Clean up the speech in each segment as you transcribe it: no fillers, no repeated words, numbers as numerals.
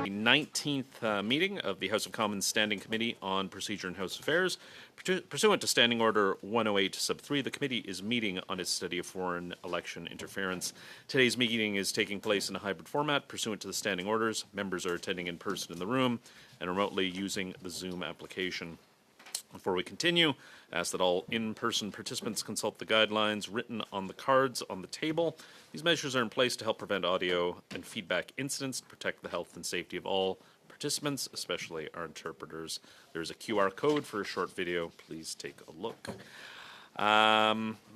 the 19th meeting of the House of Commons Standing Committee on Procedure and House Affairs. Pursuant to Standing Order 108 sub 3, the committee is meeting on its study of foreign election interference. Today's meeting is taking place in a hybrid format pursuant to the standing orders. Members are attending in person in the room and remotely using the Zoom application. Before we continue, I ask that all in-person participants consult the guidelines written on the cards on the table. These measures are in place to help prevent audio and feedback incidents, protect the health and safety of all participants, especially our interpreters. There's a QR code for a short video. Please take a look.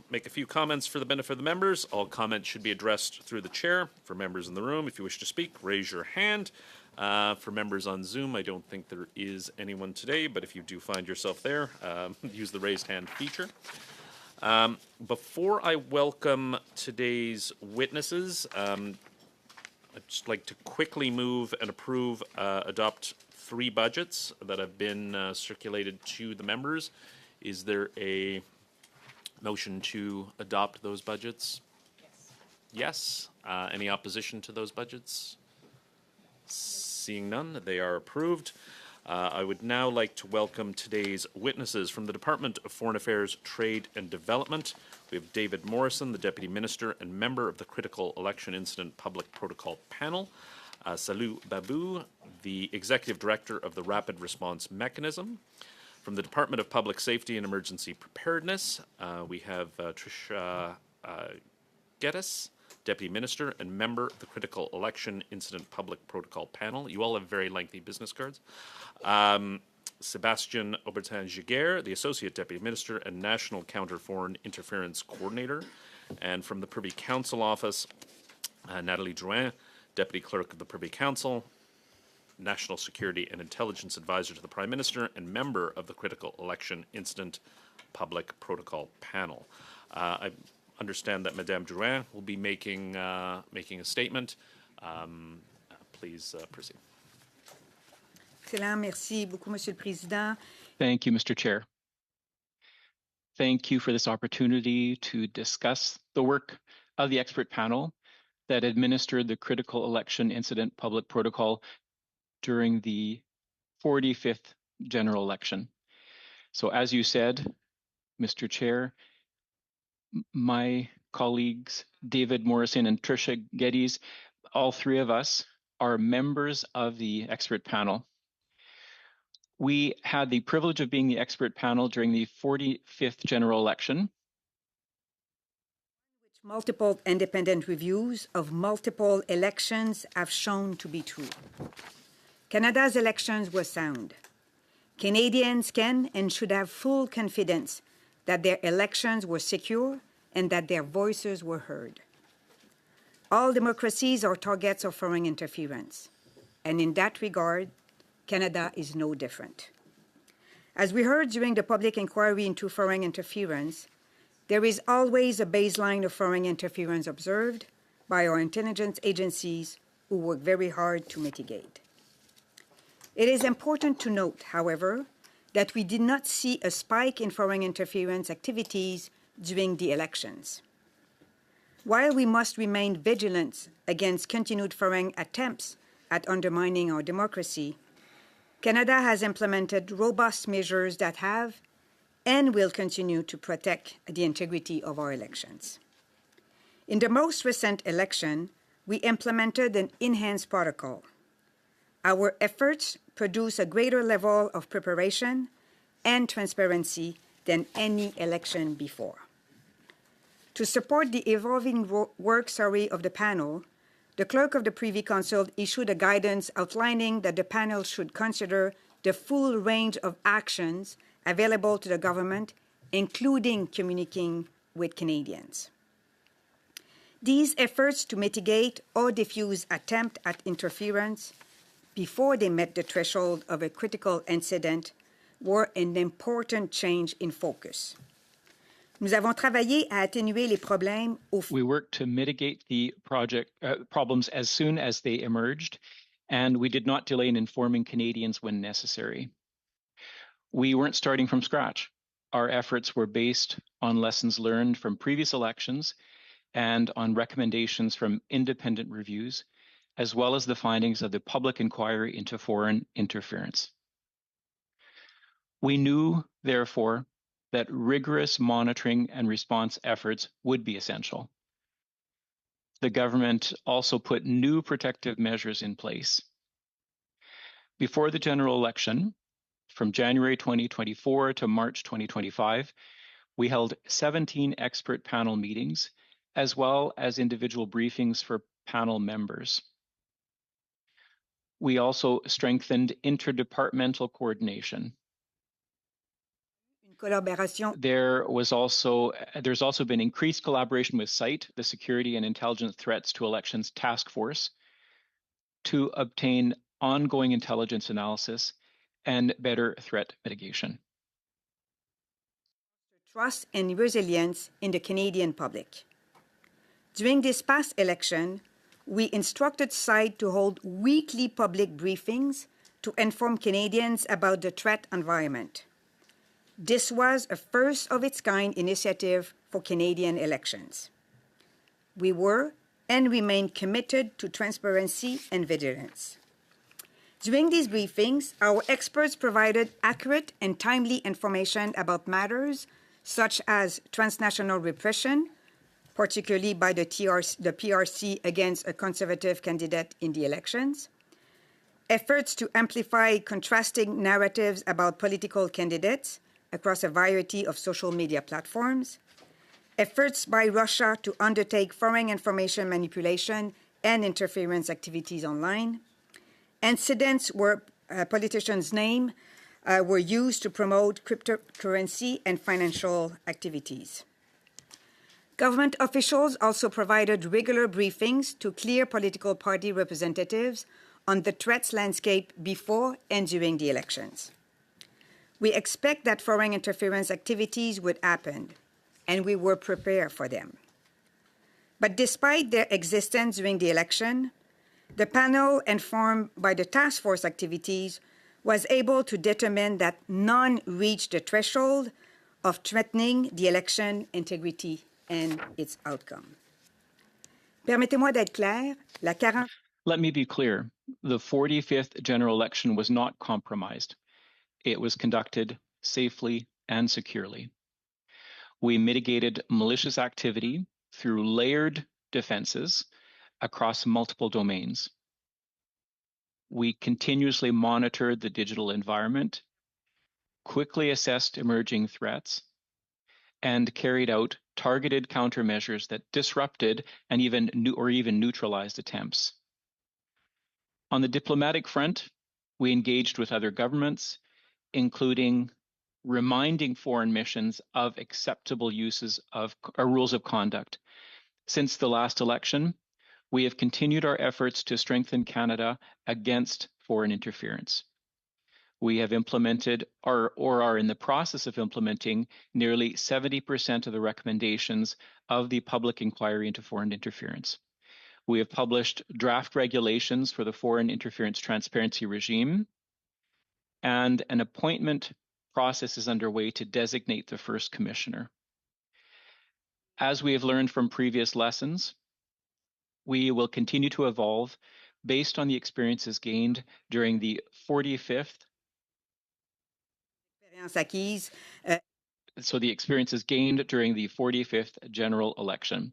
Make a few comments for the benefit of the members. All comments should be addressed through the chair. For members in the room, if you wish to speak, raise your hand. For members on Zoom, I don't think there is anyone today, but if you do find yourself there, use the raised hand feature. Before I welcome today's witnesses, I'd just like to quickly move and adopt 3 budgets that have been circulated to the members. Is there a motion to adopt those budgets? Yes. Yes. Any opposition to those budgets? Seeing none, they are approved. I would now like to welcome today's witnesses from the Department of Foreign Affairs, Trade and Development. We have David Morrison, the Deputy Minister and member of the Critical Election Incident Public Protocol Panel. Salou Babou, the Executive Director of the Rapid Response Mechanism. From the Department of Public Safety and Emergency Preparedness, we have Trisha Geddes, Deputy Minister and member of the Critical Election Incident Public Protocol Panel. You all have very lengthy business cards. Sébastien Aubertin-Giguère, the Associate Deputy Minister and National Counter-Foreign Interference Coordinator. And from the Privy Council Office, Nathalie Drouin, Deputy Clerk of the Privy Council, National Security and Intelligence Advisor to the Prime Minister, and member of the Critical Election Incident Public Protocol Panel. I understand that Madame Drouin will be making a statement. Please proceed. Excellent. Merci beaucoup, Monsieur le Président. Thank you, Mr. Chair. Thank you for this opportunity to discuss the work of the expert panel that administered the Critical Election Incident Public Protocol during the 45th general election. So as you said, Mr. Chair, my colleagues, David Morrison and Trisha Geddes, all 3 of us are members of the expert panel. We had the privilege of being the expert panel during the 45th general election. Which multiple independent reviews of multiple elections have shown to be true. Canada's elections were sound. Canadians can and should have full confidence that their elections were secure and that their voices were heard. All democracies are targets of foreign interference, and in that regard, Canada is no different. As we heard during the public inquiry into foreign interference, there is always a baseline of foreign interference observed by our intelligence agencies who work very hard to mitigate. It is important to note, however, that we did not see a spike in foreign interference activities during the elections. While we must remain vigilant against continued foreign attempts at undermining our democracy, Canada has implemented robust measures that have and will continue to protect the integrity of our elections. In the most recent election, we implemented an enhanced protocol. Our efforts produce a greater level of preparation and transparency than any election before. To support the evolving work of the panel, the Clerk of the Privy Council issued a guidance outlining that the panel should consider the full range of actions available to the government, including communicating with Canadians. These efforts to mitigate or diffuse attempts at interference before they met the threshold of a critical incident were an important change in focus. Nous avons travaillé à atténuer les problèmes We worked to mitigate the problems as soon as they emerged, and we did not delay in informing Canadians when necessary. We weren't starting from scratch. Our efforts were based on lessons learned from previous elections and on recommendations from independent reviews as well as the findings of the public inquiry into foreign interference. We knew, therefore, that rigorous monitoring and response efforts would be essential. The government also put new protective measures in place. Before the general election, from January 2024 to March 2025, we held 17 expert panel meetings, as well as individual briefings for panel members. We also strengthened interdepartmental coordination. There's also been increased collaboration with SITE, the Security and Intelligence Threats to Elections Task Force, to obtain ongoing intelligence analysis and better threat mitigation. Trust and resilience in the Canadian public. During this past election, we instructed SITE to hold weekly public briefings to inform Canadians about the threat environment. This was a first-of-its-kind initiative for Canadian elections. We were and remain committed to transparency and vigilance. During these briefings, our experts provided accurate and timely information about matters such as transnational repression, particularly by the PRC against a conservative candidate in the elections, efforts to amplify contrasting narratives about political candidates across a variety of social media platforms, efforts by Russia to undertake foreign information manipulation and interference activities online, incidents where politicians' names were used to promote cryptocurrency and financial activities. Government officials also provided regular briefings to clear political party representatives on the threats landscape before and during the elections. We expect that foreign interference activities would happen, and we were prepared for them. But despite their existence during the election, the panel, informed by the task force activities, was able to determine that none reached the threshold of threatening the election integrity and its outcome. Permettez-moi d'être clair, la 40... Let me be clear. The 45th general election was not compromised. It was conducted safely and securely. We mitigated malicious activity through layered defenses across multiple domains. We continuously monitored the digital environment, quickly assessed emerging threats, and carried out targeted countermeasures that disrupted and even neutralized attempts. On the diplomatic front, we engaged with other governments, including reminding foreign missions of acceptable uses of rules of conduct. Since the last election, we have continued our efforts to strengthen Canada against foreign interference. We have implemented or are in the process of implementing nearly 70% of the recommendations of the public inquiry into foreign interference. We have published draft regulations for the foreign interference transparency regime, and an appointment process is underway to designate the first commissioner. As we have learned from previous lessons, we will continue to evolve based on the experiences gained during the 45th. So the experiences gained during the 45th general election.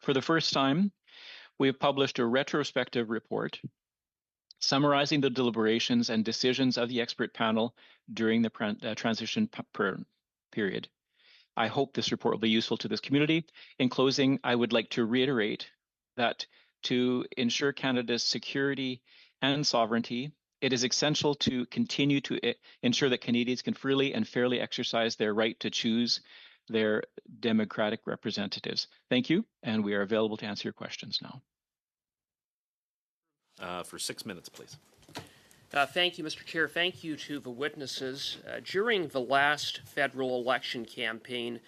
For the first time, we have published a retrospective report summarizing the deliberations and decisions of the expert panel during the transition period. I hope this report will be useful to this community. In closing, I would like to reiterate that to ensure Canada's security and sovereignty, it is essential to continue to ensure that Canadians can freely and fairly exercise their right to choose their democratic representatives. Thank you, and we are available to answer your questions now. For 6 minutes, please. Thank you, Mr. Chair. Thank you to the witnesses. During the last federal election campaign,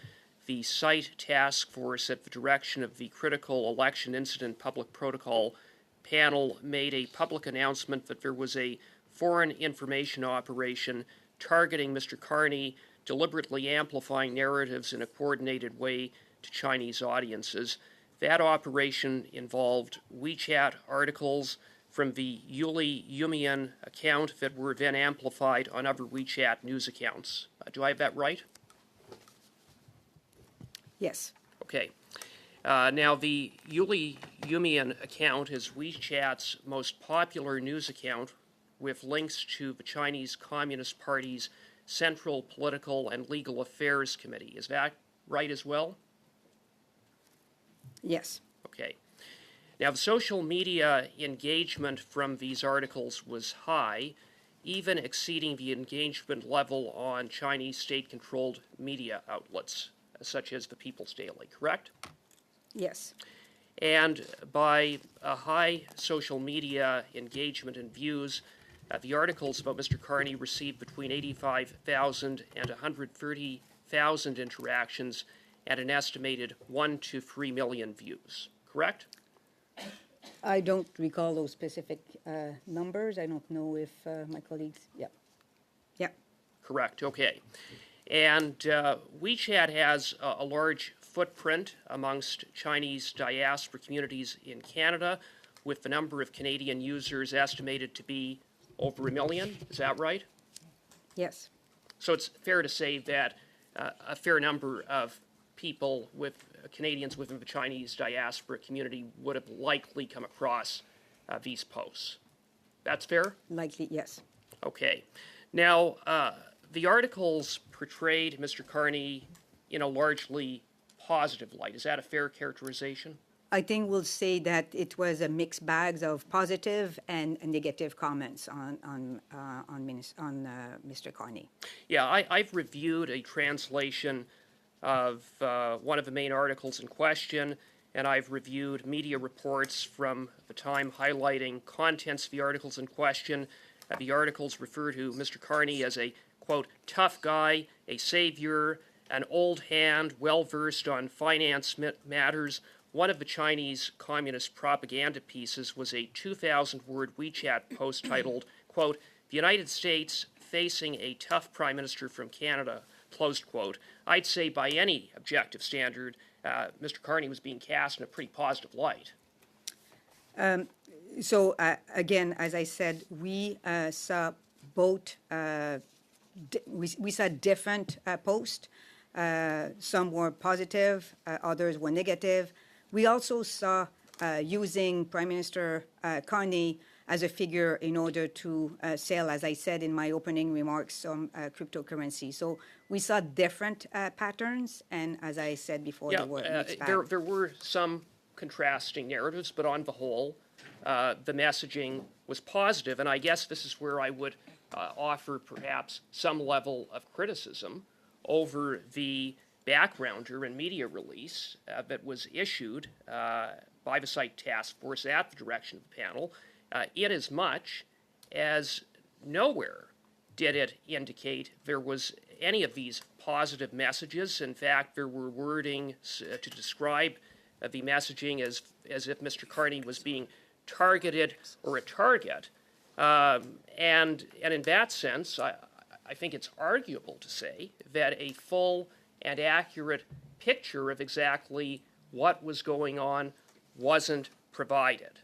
the SITE task force at the direction of the Critical Election Incident Public Protocol panel made a public announcement that there was a foreign information operation targeting Mr. Carney, deliberately amplifying narratives in a coordinated way to Chinese audiences. That operation involved WeChat articles from the Yuli Yumian account that were then amplified on other WeChat news accounts. Do I have that right? Yes. Okay. Now, the Yuli Yumian account is WeChat's most popular news account with links to the Chinese Communist Party's Central Political and Legal Affairs Committee. Is that right as well? Yes. Okay. Now, the social media engagement from these articles was high, even exceeding the engagement level on Chinese state-controlled media outlets, such as the People's Daily, correct? Yes. And by a high social media engagement and views, the articles about Mr. Carney received between 85,000 and 130,000 interactions and an estimated 1 to 3 million views, correct? I don't recall those specific numbers. I don't know if my colleagues, yeah. Yeah. Correct, okay. And WeChat has a large footprint amongst Chinese diaspora communities in Canada, with the number of Canadian users estimated to be over 1 million. Is that right? Yes. So it's fair to say that a fair number of people with Canadians within the Chinese diaspora community would have likely come across these posts. That's fair? Likely, yes. Okay. Now, the articles portrayed Mr. Carney in a largely positive light. Is that a fair characterization? I think we'll say that it was a mixed bag of positive and negative comments on Mr. Carney. Yeah, I've reviewed a translation of one of the main articles in question, and I've reviewed media reports from the time highlighting contents of the articles in question. The articles refer to Mr. Carney as a, quote, tough guy, a savior, an old hand, well-versed on finance matters. One of the Chinese Communist propaganda pieces was a 2,000-word WeChat post titled, quote, the United States facing a tough prime minister from Canada, closed quote. I'd say by any objective standard, Mr. Carney was being cast in a pretty positive light. So again, as I said, we saw both, we saw different posts. Some were positive, others were negative. We also saw using Prime Minister Carney as a figure in order to sell, as I said in my opening remarks, some cryptocurrency. So we saw different patterns, and as I said before, there were mixed bags. There were some contrasting narratives, but on the whole, the messaging was positive, and I guess this is where I would offer perhaps some level of criticism over the backgrounder and media release that was issued by the site task force at the direction of the panel, inasmuch as nowhere did it indicate there was any of these positive messages. In fact, there were wording to describe the messaging as if Mr. Carney was being targeted or a target. And in that sense, I think it's arguable to say that a full and accurate picture of exactly what was going on wasn't provided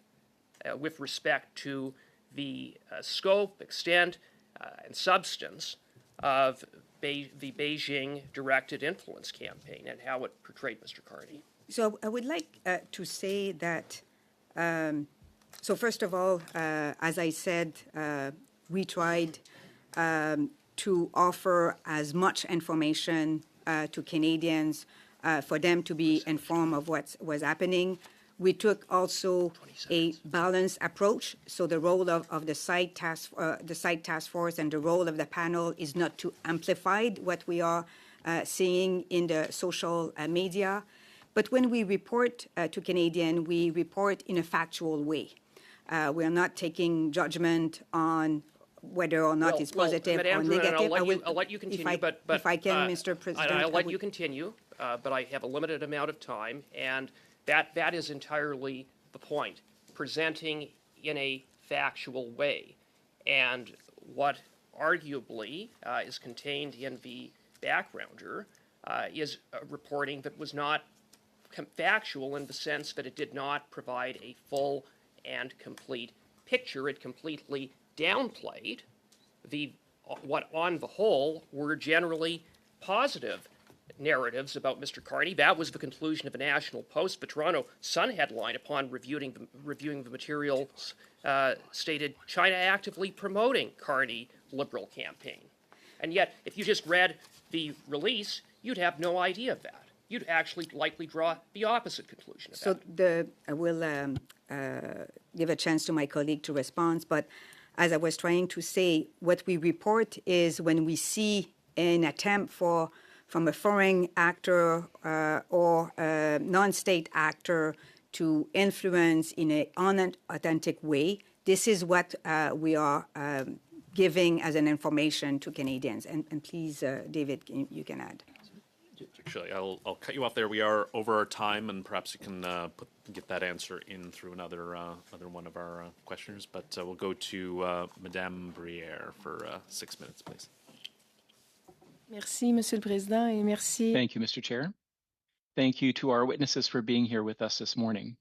with respect to the scope, extent, and substance of the Beijing directed influence campaign and how it portrayed Mr. Carney. So I would like to say that, so first of all, as I said, we tried to offer as much information to Canadians for them to be informed of what was happening. We took also a balanced approach. So the role of the site task force and the role of the panel is not to amplify what we are seeing in the social media. But when we report to Canadians, we report in a factual way. We are not taking judgment on whether or not it's positive or negative. I'll let you continue, if I can, Mr. President. I'll let you continue, but I have a limited amount of time, and that is entirely the point, presenting in a factual way. And what arguably is contained in the backgrounder is reporting that was not factual in the sense that it did not provide a full and complete picture. It completely downplayed what on the whole were generally positive narratives about Mr. Carney. That was the conclusion of the National Post. The Toronto Sun headline upon reviewing the materials stated, China actively promoting Carney Liberal campaign. And yet, if you just read the release, you'd have no idea of that. You'd actually likely draw the opposite conclusion of that. I will give a chance to my colleague to respond, but as I was trying to say, what we report is when we see an attempt from a foreign actor or a non-state actor to influence in an unauthentic way, this is what we are giving as an information to Canadians. And please, David, you can add. Actually, I'll cut you off there. We are over our time, and perhaps you can get that answer in through another one of our questioners. But we'll go to Madame Brière for 6 minutes, please. Merci, Monsieur le Président, et merci. Thank you, Mr. Chair. Thank you to our witnesses for being here with us this morning.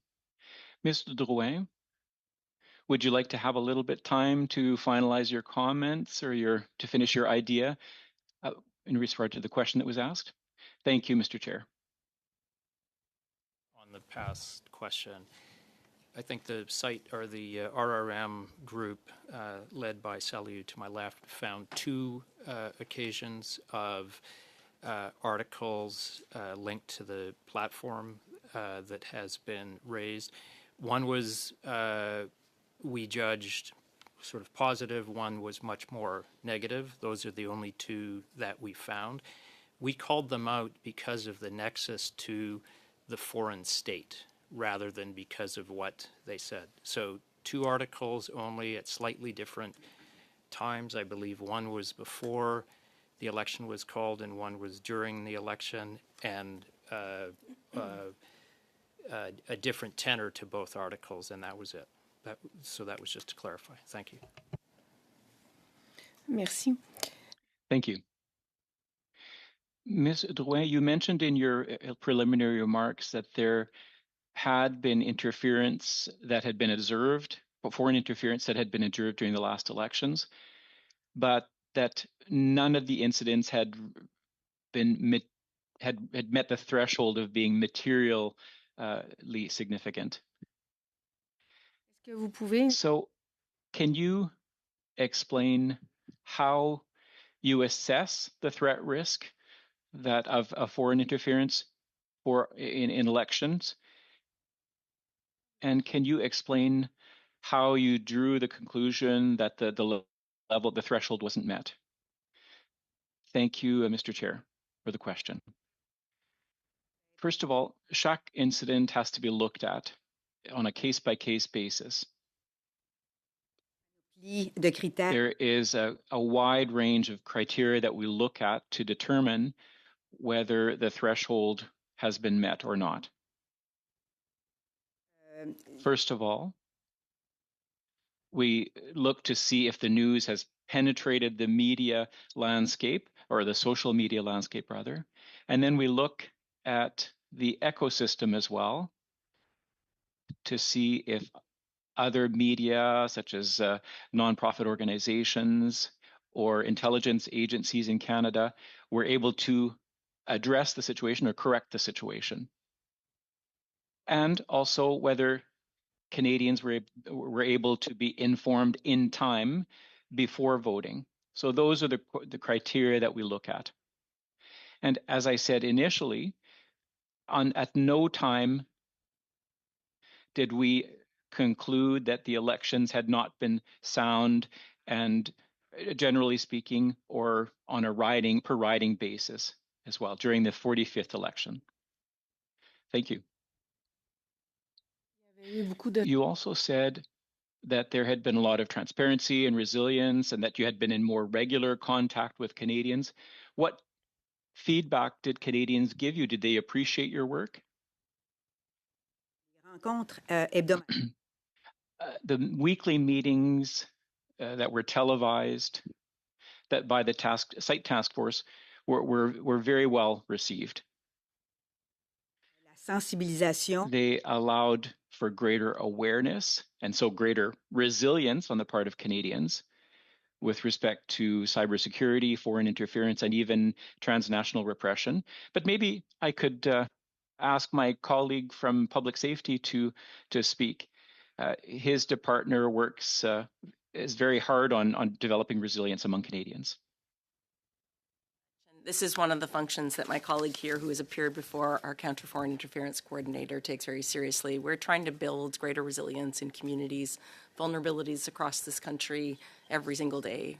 Mr. Drouin, would you like to have a little bit time to finalize your comments or to finish your idea in regard to the question that was asked? Thank you, Mr. Chair. On the past question, I think the site or the RRM group led by Salut to my left found two occasions of articles linked to the platform that has been raised. One was we judged sort of positive, one was much more negative. Those are the only two that we found. We called them out because of the nexus to the foreign state rather than because of what they said. So two articles only at slightly different times. I believe one was before the election was called and one was during the election, and a different tenor to both articles, and that was it. So that was just to clarify. Thank you. Merci. Thank you. Ms. Drouin, you mentioned in your preliminary remarks that there had been interference that had been observed, foreign interference that had been observed during the last elections, but that none of the incidents had met the threshold of being materially significant. Est-ce que vous pouvez... So can you explain how you assess the threat risk that of foreign interference in elections? And can you explain how you drew the conclusion that the threshold wasn't met? Thank you, Mr. Chair, for the question. First of all, chaque incident has to be looked at on a case-by-case basis. There is a wide range of criteria that we look at to determine whether the threshold has been met or not. First of all, we look to see if the news has penetrated the media landscape, or the social media landscape rather, and then we look at the ecosystem as well to see if other media, such as nonprofit organizations or intelligence agencies in Canada, were able to address the situation or correct the situation. And also whether Canadians were able to be informed in time before voting. So those are the criteria that we look at. And as I said initially, at no time did we conclude that the elections had not been sound and, generally speaking, or on a per riding basis as well during the 45th election. Thank you. You also said that there had been a lot of transparency and resilience and that you had been in more regular contact with Canadians. What feedback did Canadians give you? Did they appreciate your work? The weekly meetings that were televised by the site task force were very well received. sensibilisation, They allowed for greater awareness and so greater resilience on the part of Canadians with respect to cybersecurity, foreign interference, and even transnational repression. But maybe I could ask my colleague from public safety to speak. His department works is very hard on developing resilience among Canadians. This is one of the functions that my colleague here, who has appeared before our Counter Foreign Interference Coordinator, takes very seriously. We're trying to build greater resilience in communities, vulnerabilities across this country every single day,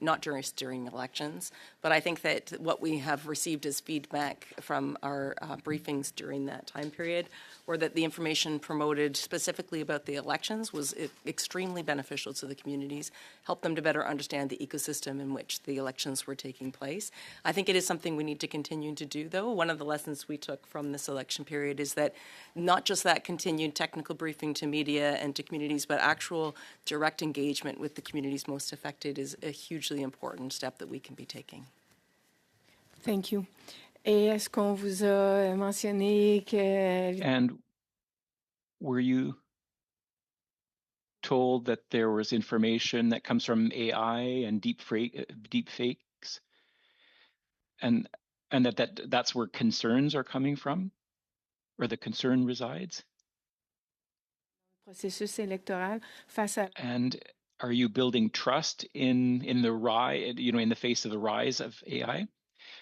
not just during elections. But I think that what we have received as feedback from our briefings during that time period were that the information promoted specifically about the elections was extremely beneficial to the communities, helped them to better understand the ecosystem in which the elections were taking place. I think it is something we need to continue to do, though. One of the lessons we took from this election period is that not just that continued technical briefing to media and to communities, but actual direct engagement with the communities most affected is a hugely important step that we can be taking. Thank you. Et est-ce qu'on vous a mentionné que... And were you told that there was information that comes from AI and deep fakes, and that's where concerns are coming from, or the concern resides? processus électoral face à... And are you building trust in the face of the rise of AI?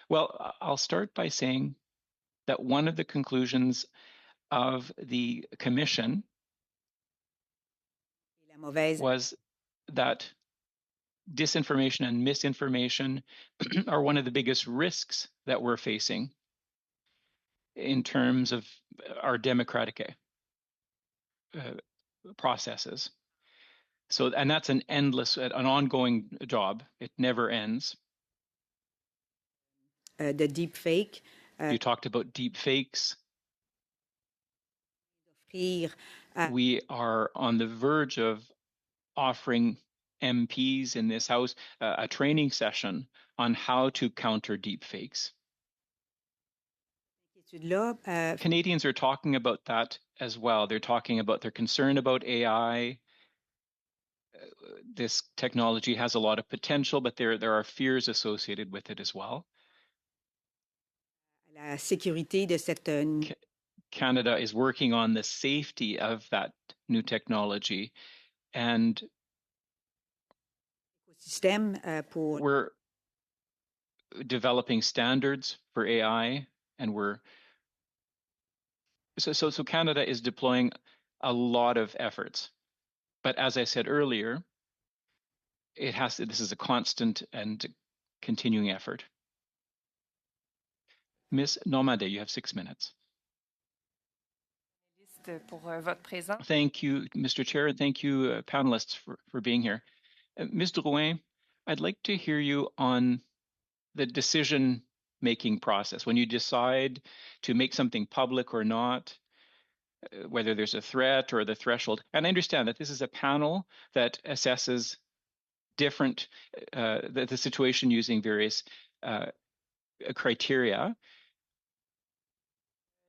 Well, I'll start by saying that one of the conclusions of the commission was that disinformation and misinformation are one of the biggest risks that we're facing in terms of our democratic processes. So, and that's an ongoing job. It never ends. the deep fake. You talked about deep fakes. Offrir, We are on the verge of offering MPs in this House a training session on how to counter deep fakes. étude-là, Canadians are talking about that as well. They're talking about their concern about AI. This technology has a lot of potential, but there are fears associated with it as well. la sécurité de cette Canada is working on the safety of that new technology, and système pour we're developing standards for AI, and so Canada is deploying a lot of efforts. But as I said earlier, this is a constant and continuing effort. Ms. Normandie, you have 6 minutes. pour votre présence. Thank you, Mr. Chair, and thank you, panelists, for being here. Ms. Drouin, I'd like to hear you on the decision-making process. When you decide to make something public or not, whether there's a threat or the threshold. And I understand that this is a panel that assesses different, the situation using various criteria.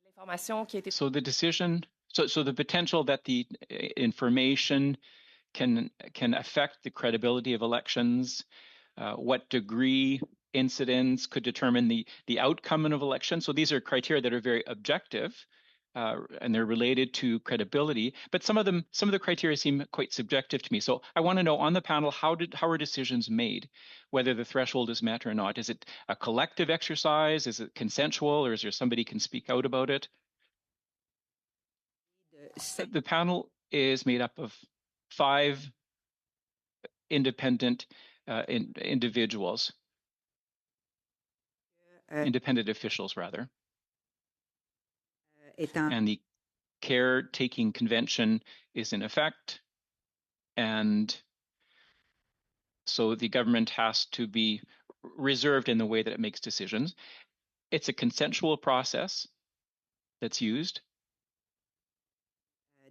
L'information qui a été... So the decision, so the potential that the information can affect the credibility of elections, what degree incidents could determine the outcome of elections. So these are criteria that are very objective, and they're related to credibility. But some of the criteria seem quite subjective to me. So I want to know on the panel, how are decisions made, whether the threshold is met or not? Is it a collective exercise? Is it consensual, or is there somebody can speak out about it? The panel is made up of 5 independent individuals, independent officials rather. And the caretaking convention is in effect, and so the government has to be reserved in the way that it makes decisions. It's a consensual process that's used.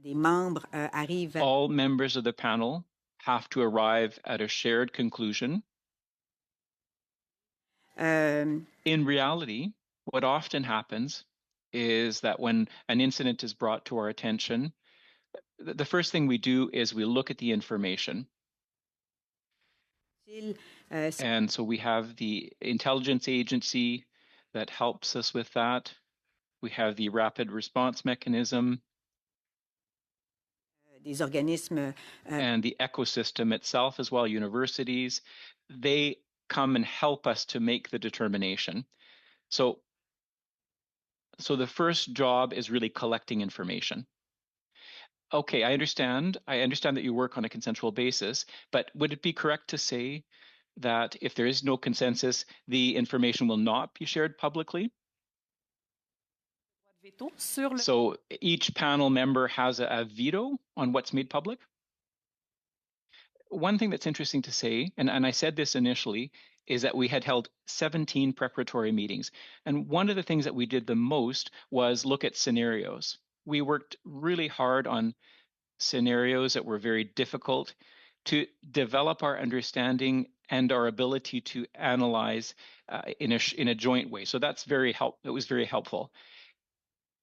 des membres arrivent à... All members of the panel have to arrive at a shared conclusion. In reality, what often happens is that when an incident is brought to our attention, the first thing we do is we look at the information. And so we have the intelligence agency that helps us with that. We have the rapid response mechanism. Des organismes And the ecosystem itself as well, universities, they come and help us to make the determination. So the first job is really collecting information. Okay, I understand that you work on a consensual basis, but would it be correct to say that if there is no consensus, the information will not be shared publicly? So each panel member has a veto on what's made public? One thing that's interesting to say, and I said this initially, is that we had held 17 preparatory meetings. And one of the things that we did the most was look at scenarios. We worked really hard on scenarios that were very difficult to develop our understanding and our ability to analyze in a joint way. So that's it was very helpful.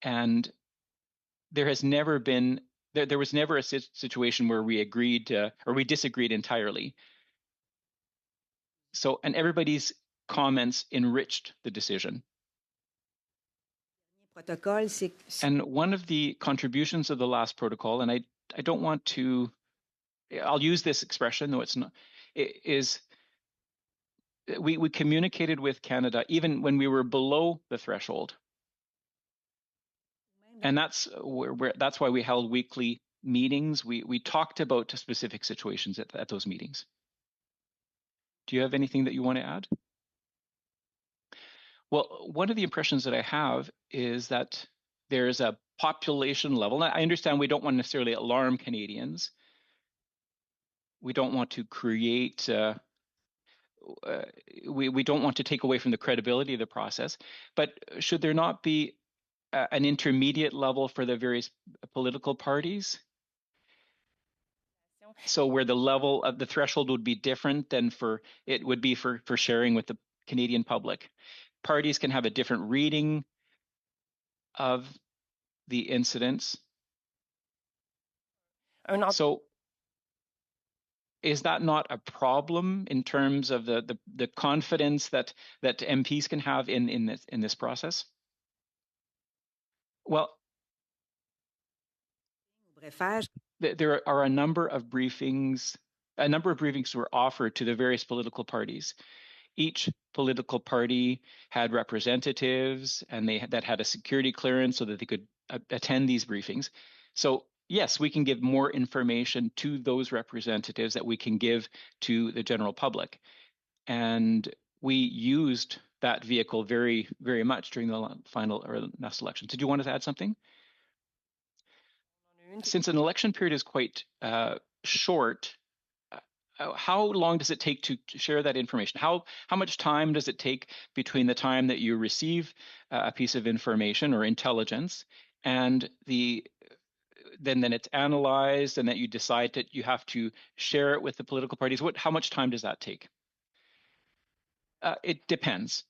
And there has never been, there was never a situation where we agreed or we disagreed entirely. So, and everybody's comments enriched the decision. And one of the contributions of the last protocol, and I don't want to, I'll use this expression, though it's not, is we communicated with Canada even when we were below the threshold. And that's why we held weekly meetings. We talked about specific situations at those meetings. Do you have anything that you want to add? Well, one of the impressions that I have is that there's a population level. Now, I understand we don't want to necessarily alarm Canadians. We don't want to create, we don't want to take away from the credibility of the process. But should there not be an intermediate level for the various political parties? So where the level of the threshold would be different than it would be for sharing with the Canadian public. Parties can have a different reading of the incidents. So is that not a problem in terms of the confidence that MPs can have in this process? Well, there are a number of briefings were offered to the various political parties. Each political party had representatives, and that had a security clearance so that they could attend these briefings. So yes, we can give more information to those representatives that we can give to the general public. And we used that vehicle very, very much during the final or last election. Did you want to add something? Since an election period is quite short, how long does it take to share that information? How much time does it take between the time that you receive a piece of information or intelligence and then it's analyzed and that you decide that you have to share it with the political parties? How much time does that take? It depends.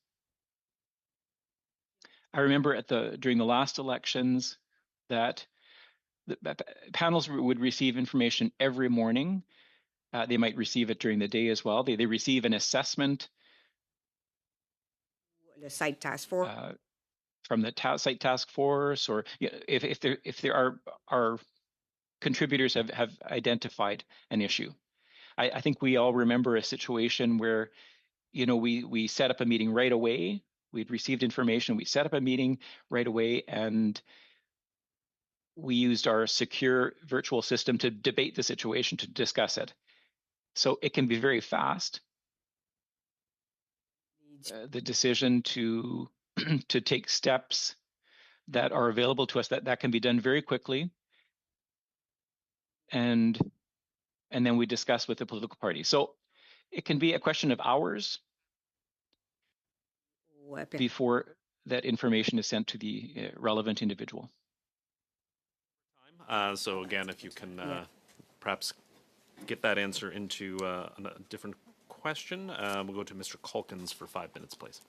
I remember during the last elections that the panels would receive information every morning. They might receive it during the day as well. They receive an assessment. The site task force. From the site task force, or if there are contributors have identified an issue. I think we all remember a situation where, we set up a meeting right away. We'd received information. We set up a meeting right away, and we used our secure virtual system to debate the situation, to discuss it. So it can be very fast. The decision to take steps that are available to us, that can be done very quickly. And then we discuss with the political party. So it can be a question of hours before that information is sent to the relevant individual. So again, if you can perhaps get that answer into a different question, we'll go to Mr. Culkins for 5 minutes, please.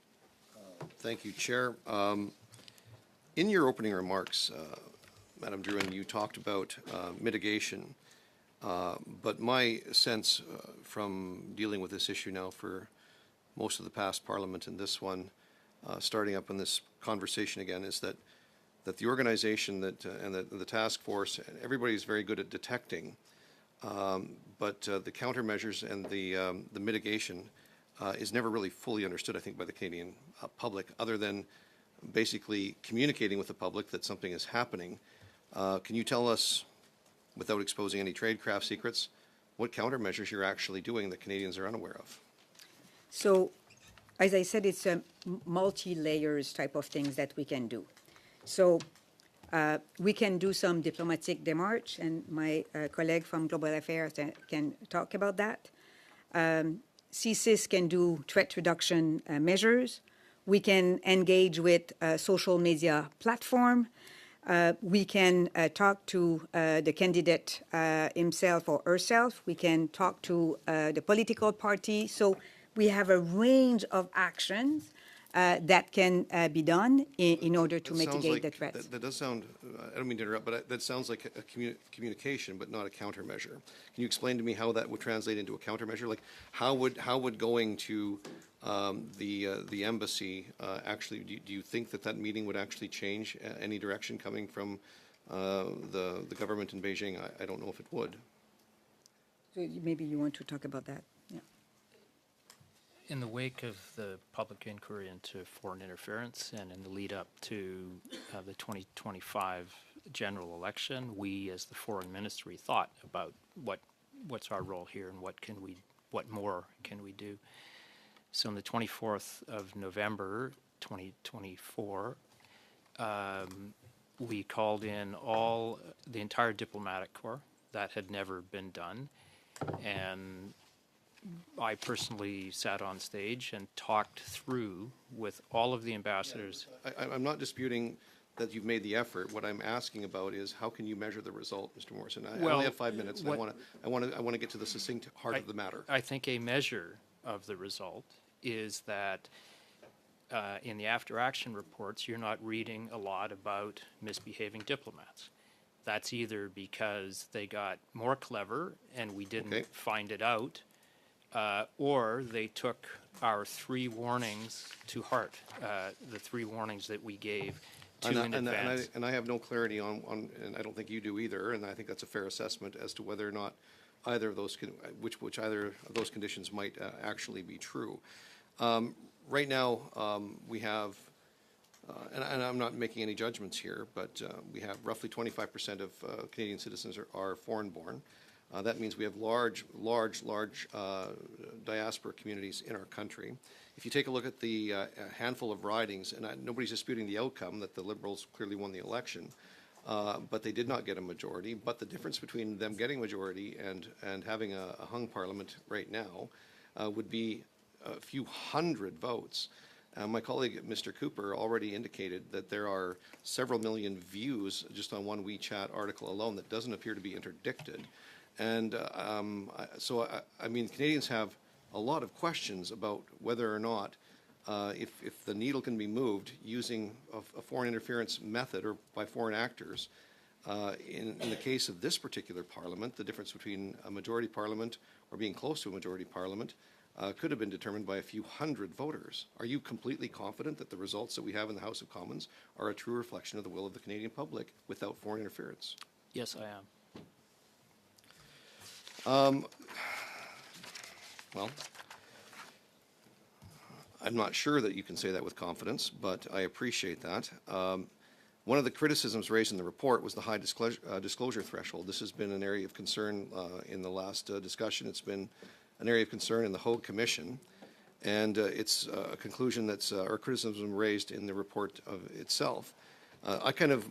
Thank you, Chair. In your opening remarks, Madam Drouin, you talked about mitigation, but my sense from dealing with this issue now for most of the past Parliament and this one, starting up in this conversation again, is that the organization that and the task force, everybody's very good at detecting, but the countermeasures and the mitigation is never really fully understood, I think, by the Canadian public, other than basically communicating with the public that something is happening. Can you tell us, without exposing any tradecraft secrets, what countermeasures you're actually doing that Canadians are unaware of? So, as I said, it's a multi-layers type of things that we can do. So, we can do some diplomatic démarche, and my colleague from Global Affairs can talk about that. CSIS can do threat reduction measures. We can engage with a social media platform. We can talk to the candidate himself or herself. We can talk to the political party. So we have a range of actions that can be done in order to mitigate the threats. That does sound, I don't mean to interrupt, but that sounds like a communication, but not a countermeasure. Can you explain to me how that would translate into a countermeasure? Like, how would going to the embassy actually, do you think that meeting would actually change any direction coming from the government in Beijing? I don't know if it would. So maybe you want to talk about that. Yeah. In the wake of the public inquiry into foreign interference and in the lead up to the 2025 general election, we as the foreign ministry thought about what's our role here and what more can we do. So on the 24th of November 2024, we called in the entire diplomatic corps. That had never been done, and I personally sat on stage and talked through with all of the ambassadors. I'm not disputing that you've made the effort. What I'm asking about is how can you measure the result, Mr. Morrison? I only have 5 minutes. And I want to get to the succinct heart of the matter. I think a measure of the result is that in the after-action reports, you're not reading a lot about misbehaving diplomats. That's either because they got more clever and we didn't find it out, or they took our 3 warnings to heart, the 3 warnings that we gave in advance. And I have no clarity on, and I don't think you do either, and I think that's a fair assessment as to whether or not either of those, which either of those conditions might actually be true. Right now, we have, and I'm not making any judgments here, but we have roughly 25% of Canadian citizens are foreign-born. That means we have large diaspora communities in our country. If you take a look at the handful of ridings, and nobody's disputing the outcome that the Liberals clearly won the election, but they did not get a majority. But the difference between them getting majority and having a hung parliament right now would be a few hundred votes. My colleague, Mr. Cooper, already indicated that there are several million views just on one WeChat article alone that doesn't appear to be interdicted. And so, I mean, Canadians have a lot of questions about whether or not, if the needle can be moved using a foreign interference method or by foreign actors. In the case of this particular parliament, the difference between a majority parliament or being close to a majority parliament could have been determined by a few hundred voters. Are you completely confident that the results that we have in the House of Commons are a true reflection of the will of the Canadian public without foreign interference? Yes, I am. Well, I'm not sure that you can say that with confidence, but I appreciate that. One of the criticisms raised in the report was the high disclosure threshold. This has been an area of concern in the last discussion. It's been an area of concern in the Hogue Commission, and it's a conclusion that's or criticism raised in the report of itself. I kind of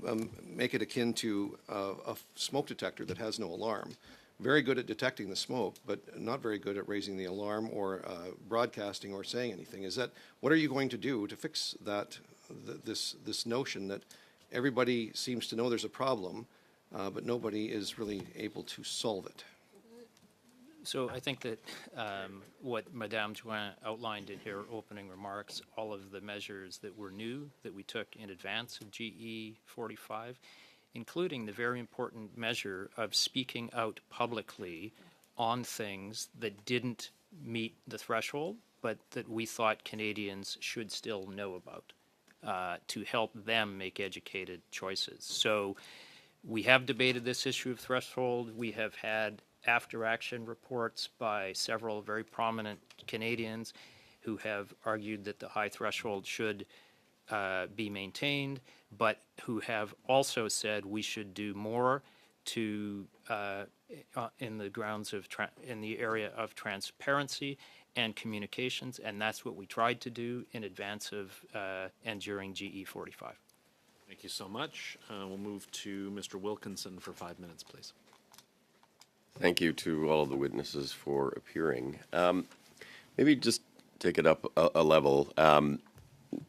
make it akin to a smoke detector that has no alarm. Very good at detecting the smoke, but not very good at raising the alarm or broadcasting or saying anything. What are you going to do to fix that? This notion that everybody seems to know there's a problem, but nobody is really able to solve it. So I think that what Madame Drouin outlined in her opening remarks, all of the measures that were new that we took in advance of GE 45, including the very important measure of speaking out publicly on things that didn't meet the threshold, but that we thought Canadians should still know about to help them make educated choices. So we have debated this issue of threshold. We have had after-action reports by several very prominent Canadians who have argued that the high threshold should be maintained, but who have also said we should do more to in the grounds of in the area of transparency and communications, and that's what we tried to do in advance of and during GE 45. Thank you so much. We'll move to Mr. Wilkinson for 5 minutes, please. Thank you to all of the witnesses for appearing. Maybe just take it up a level.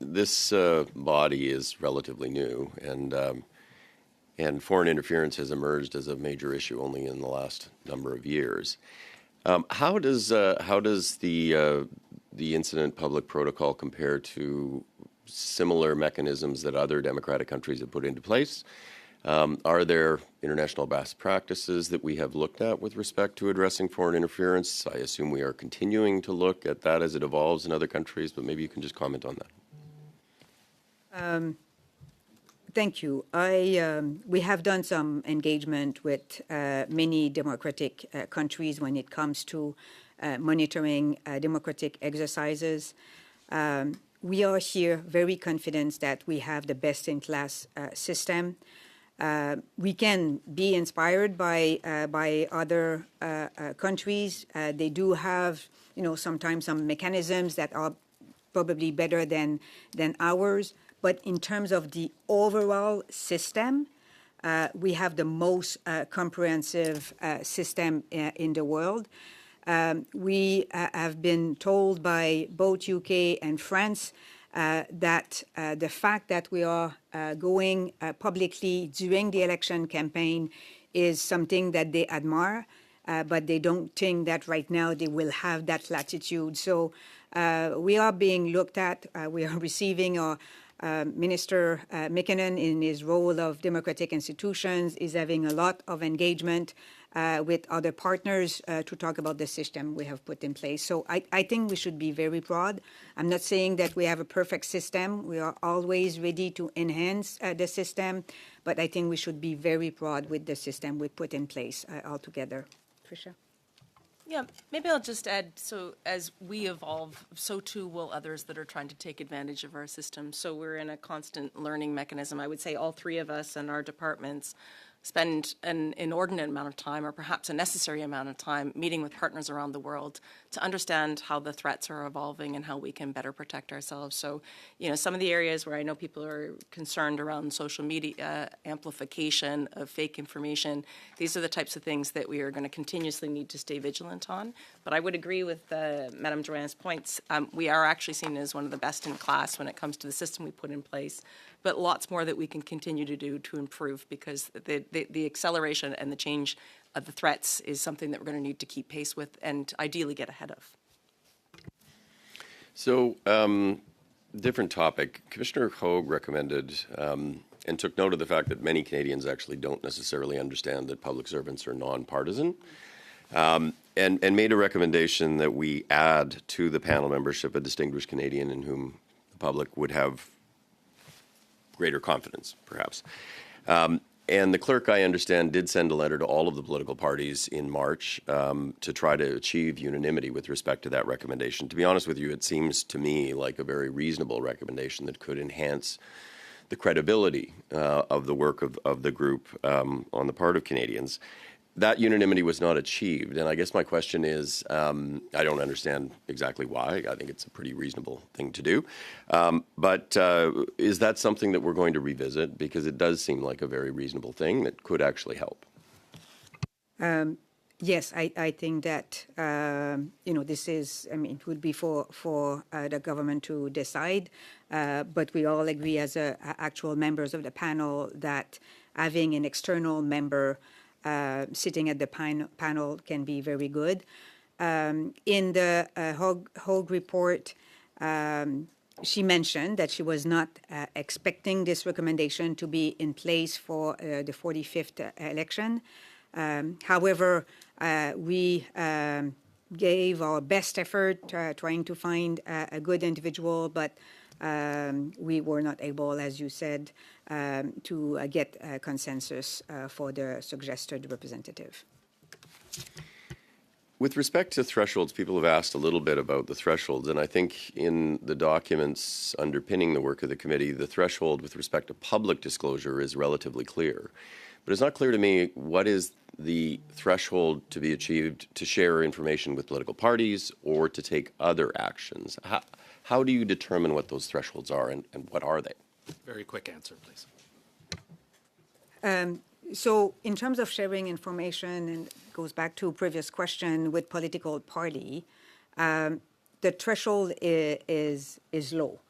This body is relatively new, and foreign interference has emerged as a major issue only in the last number of years. How does the incident public protocol compare to similar mechanisms that other democratic countries have put into place? Are there international best practices that we have looked at with respect to addressing foreign interference? I assume we are continuing to look at that as it evolves in other countries, but maybe you can just comment on that. Thank you. We have done some engagement with many democratic countries when it comes to monitoring democratic exercises. We are here very confident that we have the best-in-class system. We can be inspired by other countries. They do have, sometimes some mechanisms that are probably better than ours. But in terms of the overall system, we have the most comprehensive system in the world. We have been told by both UK and France that the fact that we are going publicly during the election campaign is something that they admire, but they don't think that right now they will have that latitude. So we are being looked at. We are receiving our Minister McKinnon, in his role of democratic institutions, is having a lot of engagement with other partners to talk about the system we have put in place. So I think we should be very proud. I'm not saying that we have a perfect system. We are always ready to enhance the system, but I think we should be very proud with the system we put in place altogether. Tricia? Yeah, maybe I'll just add, so as we evolve, so too will others that are trying to take advantage of our system. So we're in a constant learning mechanism. I would say all three of us and our departments spend an inordinate amount of time, or perhaps a necessary amount of time, meeting with partners around the world to understand how the threats are evolving and how we can better protect ourselves. So, some of the areas where I know people are concerned around social media amplification of fake information, these are the types of things that we are going to continuously need to stay vigilant on. But I would agree with Madame Drouin's points. We are actually seen as one of the best in class when it comes to the system we put in place, but lots more that we can continue to do to improve, because the acceleration and the change of the threats is something that we're going to need to keep pace with and ideally get ahead of. So, different topic. Commissioner Hogue recommended and took note of the fact that many Canadians actually don't necessarily understand that public servants are nonpartisan, and made a recommendation that we add to the panel membership a distinguished Canadian in whom the public would have greater confidence, perhaps. And the clerk, I understand, did send a letter to all of the political parties in March to try to achieve unanimity with respect to that recommendation. To be honest with you, it seems to me like a very reasonable recommendation that could enhance the credibility of the work of the group on the part of Canadians. That unanimity was not achieved, and I guess my question is, I don't understand exactly why. I think it's a pretty reasonable thing to do. But is that something that we're going to revisit? Because it does seem like a very reasonable thing that could actually help. Yes, I think that, this is, it would be for the government to decide, but we all agree as actual members of the panel that having an external member sitting at the panel can be very good. In the Hogue report, she mentioned that she was not expecting this recommendation to be in place for the 45th election. However, we gave our best effort trying to find a good individual, but we were not able, as you said, to get a consensus for the suggested representative. With respect to thresholds, people have asked a little bit about the thresholds, and I think in the documents underpinning the work of the committee, the threshold with respect to public disclosure is relatively clear. But it's not clear to me what is the threshold to be achieved to share information with political parties or to take other actions. How do you determine what those thresholds are, and what are they? Very quick answer, please. So in terms of sharing information, and it goes back to a previous question with political party, the threshold is low.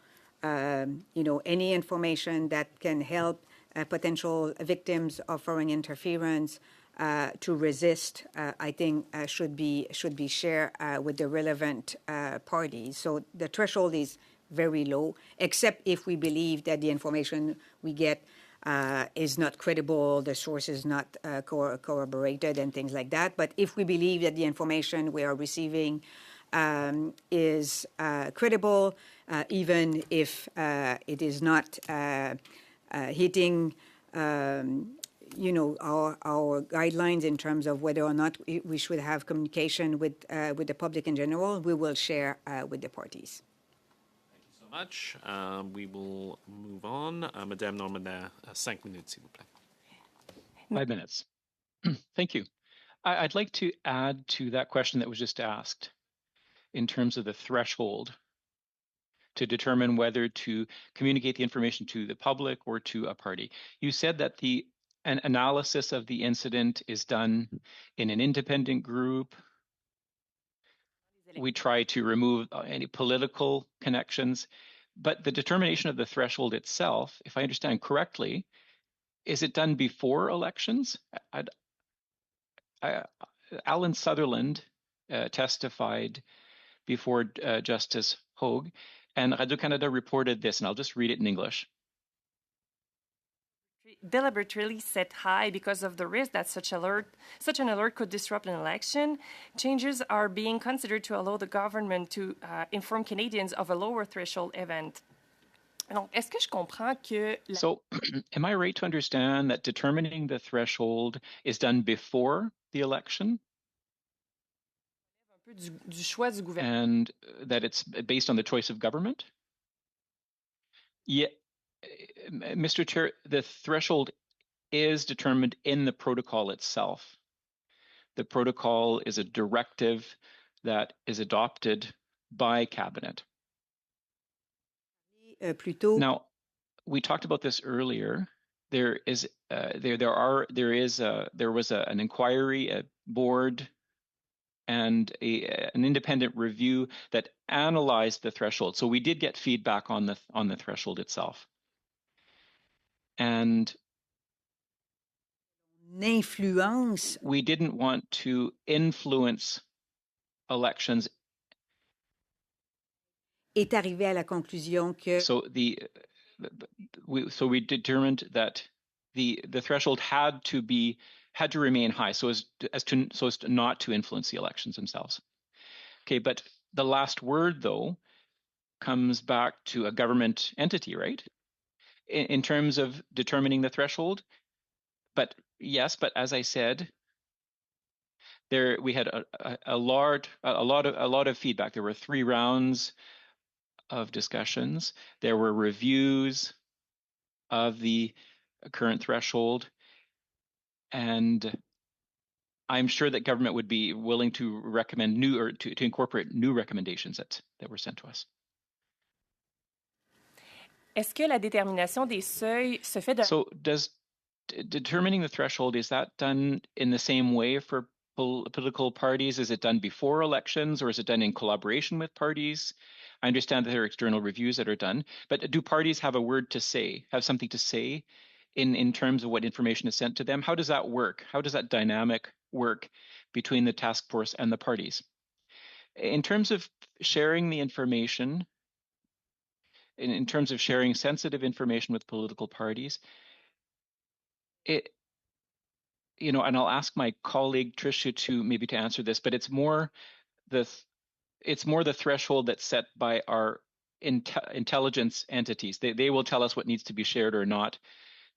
Any information that can help potential victims of foreign interference to resist, I think, should be shared with the relevant parties. So the threshold is very low, except if we believe that the information we get is not credible, the source is not corroborated, and things like that. But if we believe that the information we are receiving is credible, even if it is not hitting our guidelines in terms of whether or not we should have communication with the public in general, we will share with the parties. Much. We will move on. Madame Normandin, 5 minutes, s'il vous plaît. 5 minutes. Thank you. I'd like to add to that question that was just asked in terms of the threshold to determine whether to communicate the information to the public or to a party. You said that an analysis of the incident is done in an independent group. We try to remove any political connections, but the determination of the threshold itself, if I understand correctly, is it done before elections? Alan Sutherland testified before Justice Hogue, and Radio-Canada reported this, and I'll just read it in English. Deliberately set high because of the risk that such an alert could disrupt an election. Changes are being considered to allow the government to inform Canadians of a lower threshold event. Donc, est-ce que je comprends que... So, am I right to understand that determining the threshold is done before the election? Du choix du gouvernement. And that it's based on the choice of government? Yeah. Mr. Chair, the threshold is determined in the protocol itself. The protocol is a directive that is adopted by Cabinet. Now, we talked about this earlier. There was an inquiry, a board, and an independent review that analyzed the threshold. So we did get feedback on the threshold itself. And we didn't want to influence elections. Est arrivé à la conclusion que... So we determined that the threshold had to remain high, so as not to influence the elections themselves. Okay, but the last word though comes back to a government entity, right? In terms of determining the threshold, but yes, but as I said, we had a lot of feedback. There were 3 rounds of discussions. There were reviews of the current threshold, and I'm sure that government would be willing to recommend to incorporate new recommendations that were sent to us. Est-ce que la détermination des seuils se fait de... So does determining the threshold, is that done in the same way for political parties? Is it done before elections, or is it done in collaboration with parties? I understand that there are external reviews that are done, but do parties have something to say in terms of what information is sent to them. How does that work? How does that dynamic work between the task force and the parties? In terms of sharing the information, in terms of sharing sensitive information with political parties, and I'll ask my colleague Tricia to answer this, but it's more the threshold that's set by our intelligence entities. They will tell us what needs to be shared or not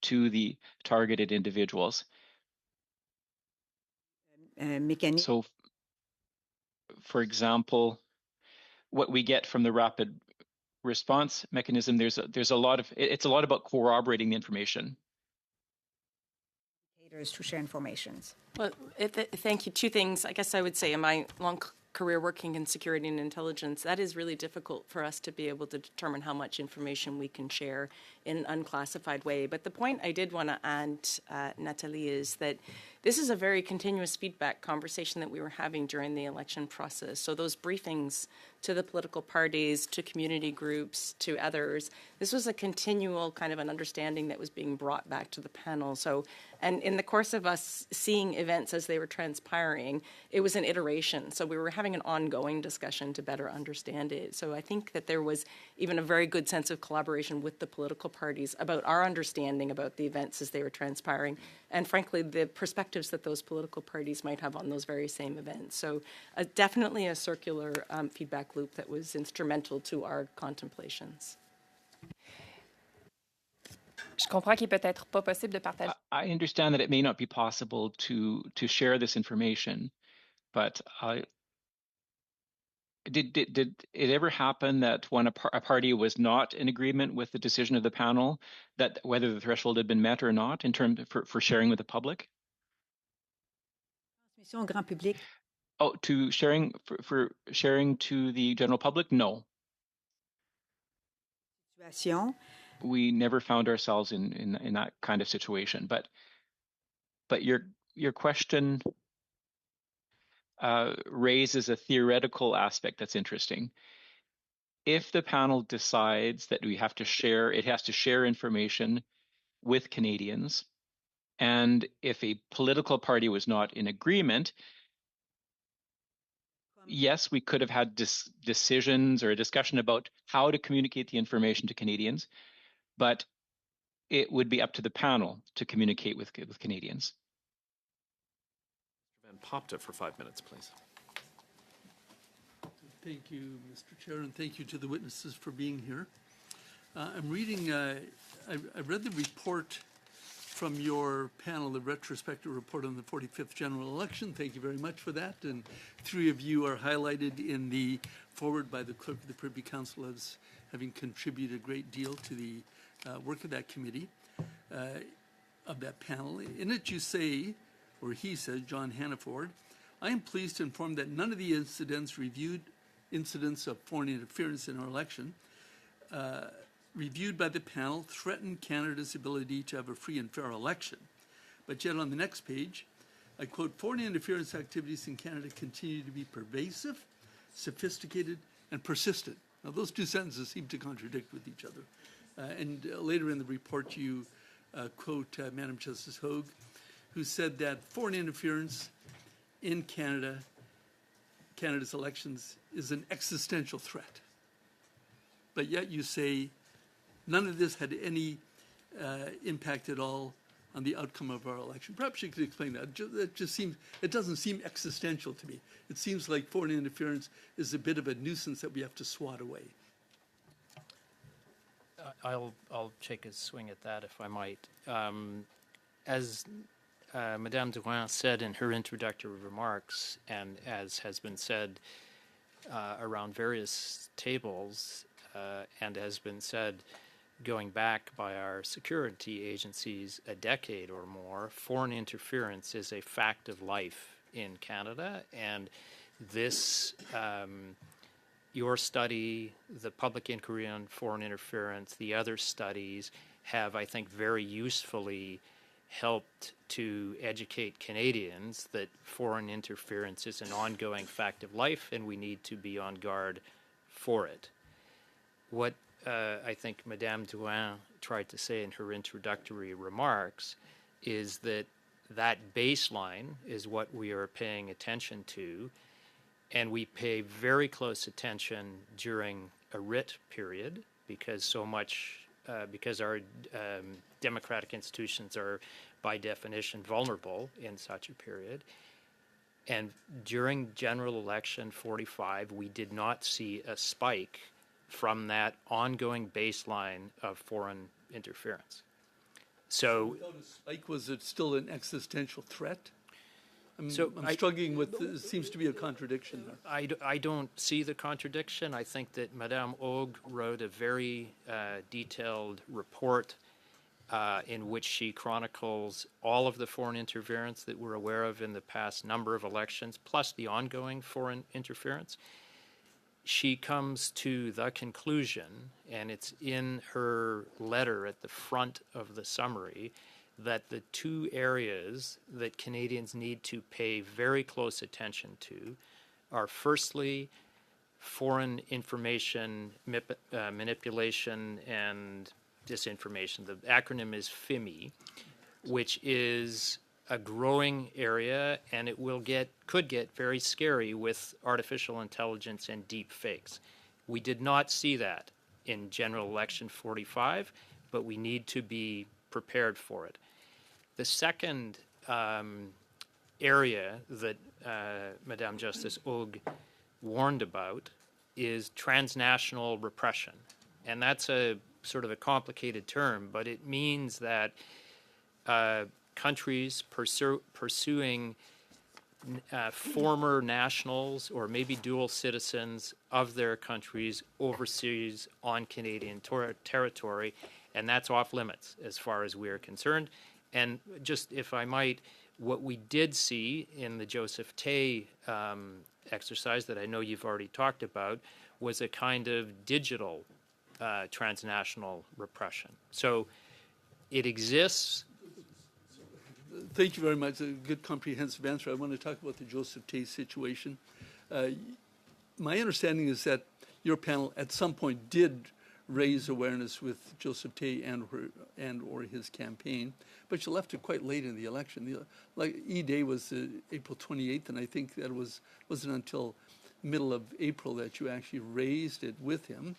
to the targeted individuals. So, for example, what we get from the rapid response mechanism, there's a lot of it's a lot about corroborating the information. To share informations. Well, thank you. Two things. I guess I would say in my long career working in security and intelligence, that is really difficult for us to be able to determine how much information we can share in an unclassified way. But the point I did want to add, Nathalie, is that this is a very continuous feedback conversation that we were having during the election process. So those briefings to the political parties, to community groups, to others, this was a continual kind of an understanding that was being brought back to the panel. So, and in the course of us seeing events as they were transpiring, it was an iteration. So we were having an ongoing discussion to better understand it. So I think that there was even a very good sense of collaboration with the political parties about our understanding about the events as they were transpiring, and frankly, the perspectives that those political parties might have on those very same events. So definitely a circular feedback loop that was instrumental to our contemplations. Je comprends qu'il est peut-être pas possible de partager. I understand that it may not be possible to share this information, but did it ever happen that when a party was not in agreement with the decision of the panel, that whether the threshold had been met or not in terms for sharing with the public? Transmission au grand public. Oh, to sharing for sharing to the general public? No. Situation. We never found ourselves in that kind of situation. But your question raises a theoretical aspect that's interesting. If the panel decides that it has to share information with Canadians, and if a political party was not in agreement, yes, we could have had decisions or a discussion about how to communicate the information to Canadians, but it would be up to the panel to communicate with Canadians. Van Popta for 5 minutes, please. Thank you, Mr. Chair, and thank you to the witnesses for being here. I'm reading, I read the report from your panel, the retrospective report on the 45th general election. Thank you very much for that. And three of you are highlighted in the forward by the clerk of the Privy Council as having contributed a great deal to the work of that committee, of that panel. In it you say, or he says, John Hannaford, I am pleased to inform that none of the incidents of foreign interference in our election reviewed by the panel threatened Canada's ability to have a free and fair election. But yet on the next page, I quote, foreign interference activities in Canada continue to be pervasive, sophisticated, and persistent. Now those two sentences seem to contradict with each other. And later in the report you quote Madam Justice Hogue, who said that foreign interference in Canada's elections is an existential threat. But yet you say none of this had any impact at all on the outcome of our election. Perhaps you could explain that. It doesn't seem existential to me. It seems like foreign interference is a bit of a nuisance that we have to swat away. I'll take a swing at that, if I might. As Madame Drouin said in her introductory remarks, and as has been said around various tables, and has been said going back by our security agencies a decade or more, foreign interference is a fact of life in Canada, and this your study, the public inquiry on foreign interference, the other studies have, I think, very usefully helped to educate Canadians that foreign interference is an ongoing fact of life and we need to be on guard for it. What I think Madame Drouin tried to say in her introductory remarks is that that baseline is what we are paying attention to, and we pay very close attention during a writ period because our democratic institutions are by definition vulnerable in such a period. And during general election 45, we did not see a spike from that ongoing baseline of foreign interference. So, Without a spike, was it still an existential threat? I'm I- struggling with, there seems to be a contradiction there. I don't see the contradiction. I think that Madame Haug wrote a very detailed report in which she chronicles all of the foreign interference that we're aware of in the past number of elections, plus the ongoing foreign interference. She comes to the conclusion, and it's in her letter at the front of the summary, that the two areas that Canadians need to pay very close attention to are firstly foreign information manipulation and disinformation. The acronym is FIMI, which is a growing area, and it could get very scary with artificial intelligence and deep fakes. We did not see that in general election 45, but we need to be prepared for it. The second area that Madame Justice Haug warned about is transnational repression. And that's a sort of a complicated term, but it means that countries pursuing former nationals or maybe dual citizens of their countries overseas on Canadian territory, and that's off limits as far as we are concerned. And just, if I might, what we did see in the Joseph Tay exercise that I know you've already talked about was a kind of digital transnational repression. So it exists. Thank you very much. A good comprehensive answer. I want to talk about the Joseph Tay situation. My understanding is that your panel at some point did raise awareness with Joseph Tay and or his campaign, but you left it quite late in the election. Like E-Day was April 28th, and I think that wasn't until middle of April that you actually raised it with him,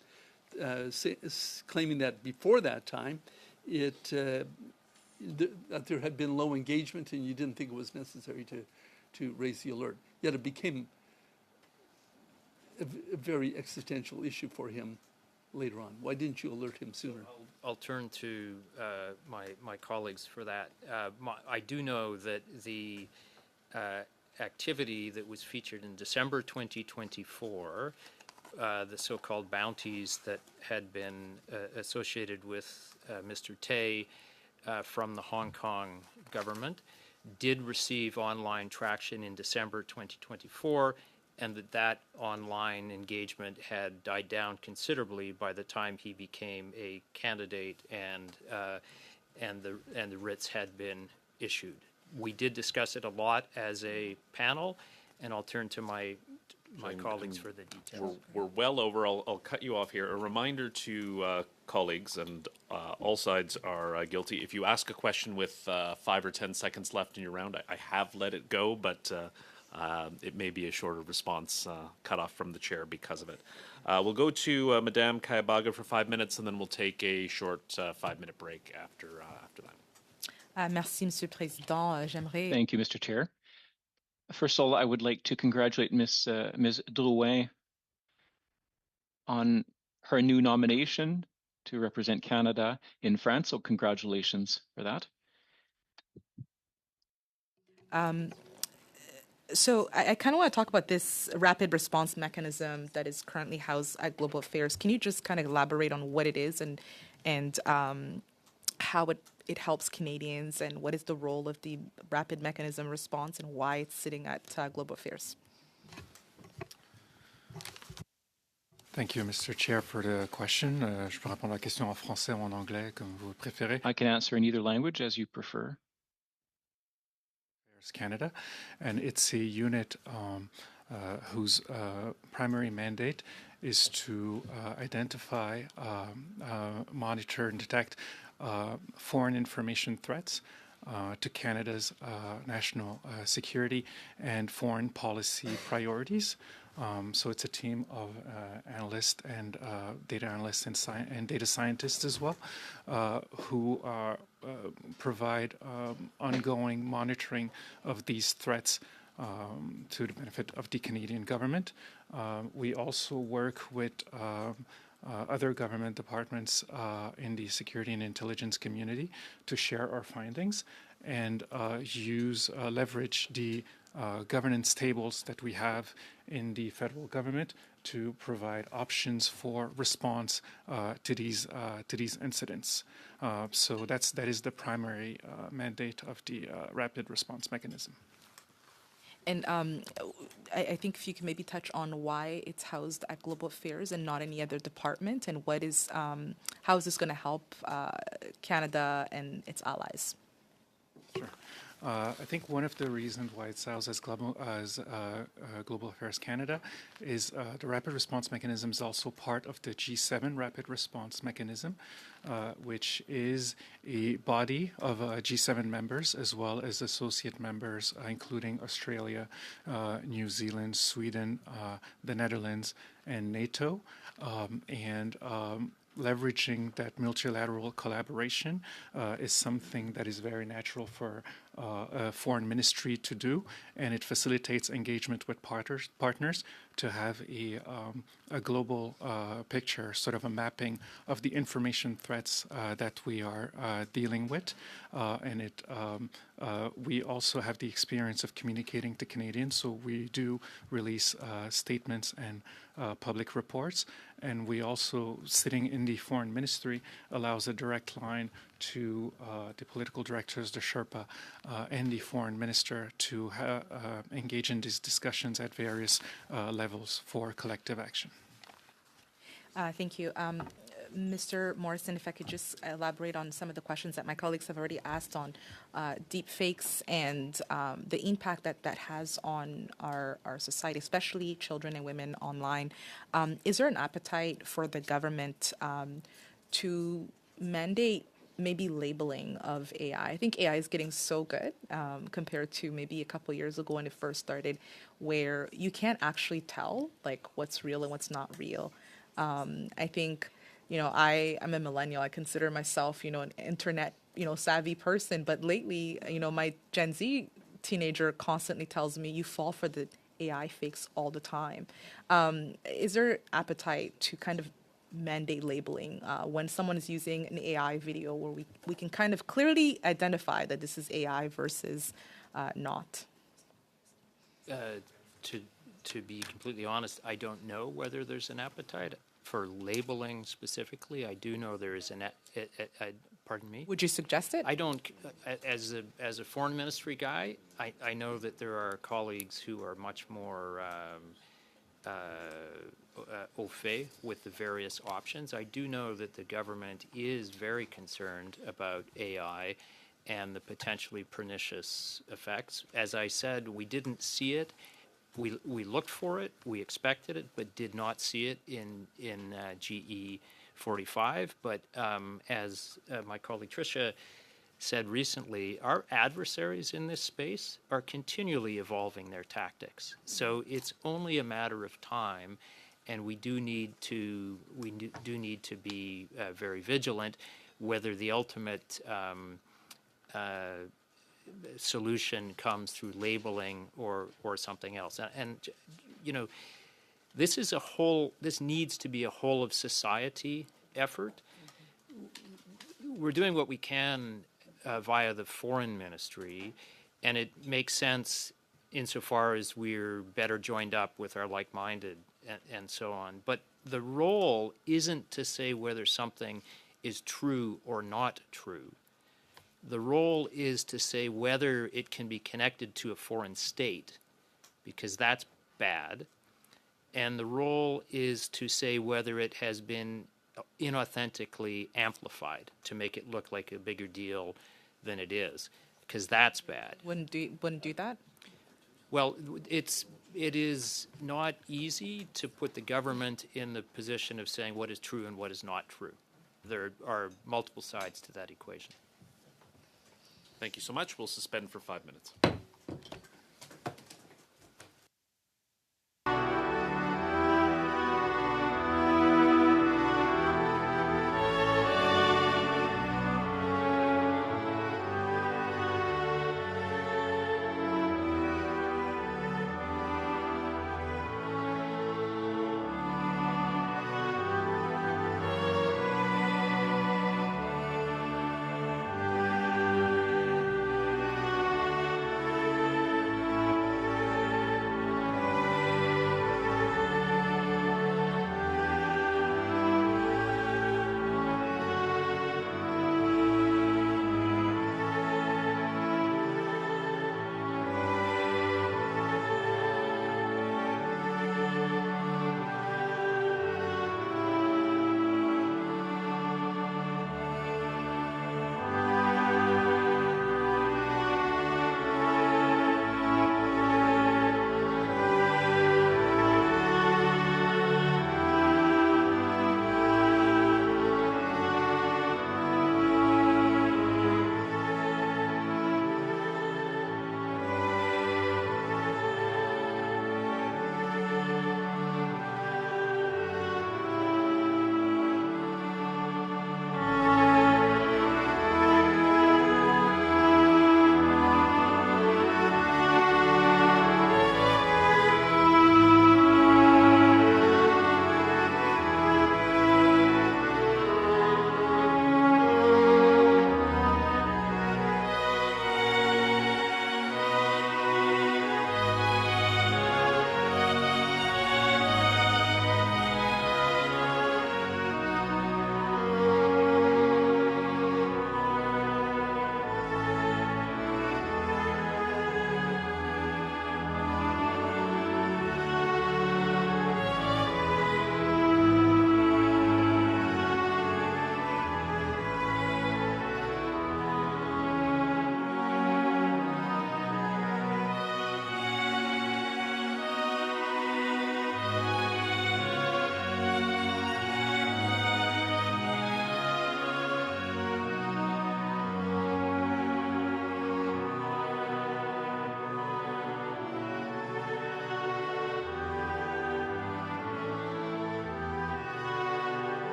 claiming that before that time that there had been low engagement and you didn't think it was necessary to raise the alert. Yet it became a very existential issue for him later on. Why didn't you alert him sooner? I'll turn to my colleagues for that. I do know that the activity that was featured in December 2024, the so-called bounties that had been associated with Mr. Tay from the Hong Kong government, did receive online traction in December 2024, and that online engagement had died down considerably by the time he became a candidate and the writs had been issued. We did discuss it a lot as a panel, and I'll turn to my colleagues for the details. We're well over. I'll cut you off here. A reminder to colleagues, and all sides are guilty. If you ask a question with 5 or 10 seconds left in your round, I have let it go, but it may be a shorter response cut off from the chair because of it. We'll go to Madame Kayabaga for 5 minutes, and then we'll take a short 5-minute break after that. Merci, Monsieur le Président. J'aimerais... Thank you, Mr. Chair. First of all, I would like to congratulate Ms. Drouin on her new nomination to represent Canada in France. So congratulations for that. So I kind of want to talk about this rapid response mechanism that is currently housed at Global Affairs. Can you just kind of elaborate on what it is and how it helps Canadians, and what is the role of the rapid mechanism response and why it's sitting at Global Affairs? Thank you, Mr. Chair, for the question. Je peux répondre à la question en français ou en anglais, comme vous préférez. I can answer in either language as you prefer. Canada, and it's a unit whose primary mandate is to identify, monitor, and detect foreign information threats to Canada's national security and foreign policy priorities. So it's a team of analysts and data analysts and data scientists as well, who provide ongoing monitoring of these threats to the benefit of the Canadian government. We also work with other government departments in the security and intelligence community to share our findings and leverage the governance tables that we have in the federal government to provide options for response to these incidents. So that is the primary mandate of the rapid response mechanism. And I think if you can maybe touch on why it's housed at Global Affairs and not any other department, and how is this going to help Canada and its allies? Sure. I think one of the reasons why it's housed as Global Affairs Canada is the Rapid Response Mechanism is also part of the G7 Rapid Response Mechanism, which is a body of G7 members as well as associate members, including Australia, New Zealand, Sweden, the Netherlands, and NATO. Leveraging that multilateral collaboration is something that is very natural for a foreign ministry to do, and it facilitates engagement with partners to have a global picture, sort of a mapping of the information threats that we are dealing with. We also have the experience of communicating to Canadians, so we do release statements and public reports. And we also, sitting in the foreign ministry, allows a direct line to the political directors, the Sherpa, and the foreign minister to engage in these discussions at various levels for collective action. Thank you. Mr. Morrison, if I could just elaborate on some of the questions that my colleagues have already asked on deep fakes and the impact that has on our society, especially children and women online. Is there an appetite for the government to mandate maybe labeling of AI? I think AI is getting so good compared to maybe a couple years ago when it first started, where you can't actually tell like what's real and what's not real. I think, I'm a millennial. I consider myself, an internet, savvy person. But lately, my Gen Z teenager constantly tells me you fall for the AI fakes all the time. Is there appetite to kind of mandate labeling when someone is using an AI video where we can kind of clearly identify that this is AI versus not? To be completely honest, I don't know whether there's an appetite for labeling specifically. I do know there is pardon me? Would you suggest it? I don't, as a foreign ministry guy, I know that there are colleagues who are much more au fait with the various options. I do know that the government is very concerned about AI and the potentially pernicious effects. As I said, we didn't see it. We looked for it, we expected it, but did not see it in GE 45. But as my colleague Tricia said recently, our adversaries in this space are continually evolving their tactics. So it's only a matter of time, and we do need to be very vigilant. Whether the ultimate solution comes through labeling or something else, and this needs to be a whole of society effort. We're doing what we can via the foreign ministry, and it makes sense insofar as we're better joined up with our like-minded and so on. But the role isn't to say whether something is true or not true. The role is to say whether it can be connected to a foreign state, because that's bad. And the role is to say whether it has been inauthentically amplified to make it look like a bigger deal than it is, because that's bad. Wouldn't do that? Well, it is not easy to put the government in the position of saying what is true and what is not true. There are multiple sides to that equation. Thank you so much. We'll suspend for 5 minutes.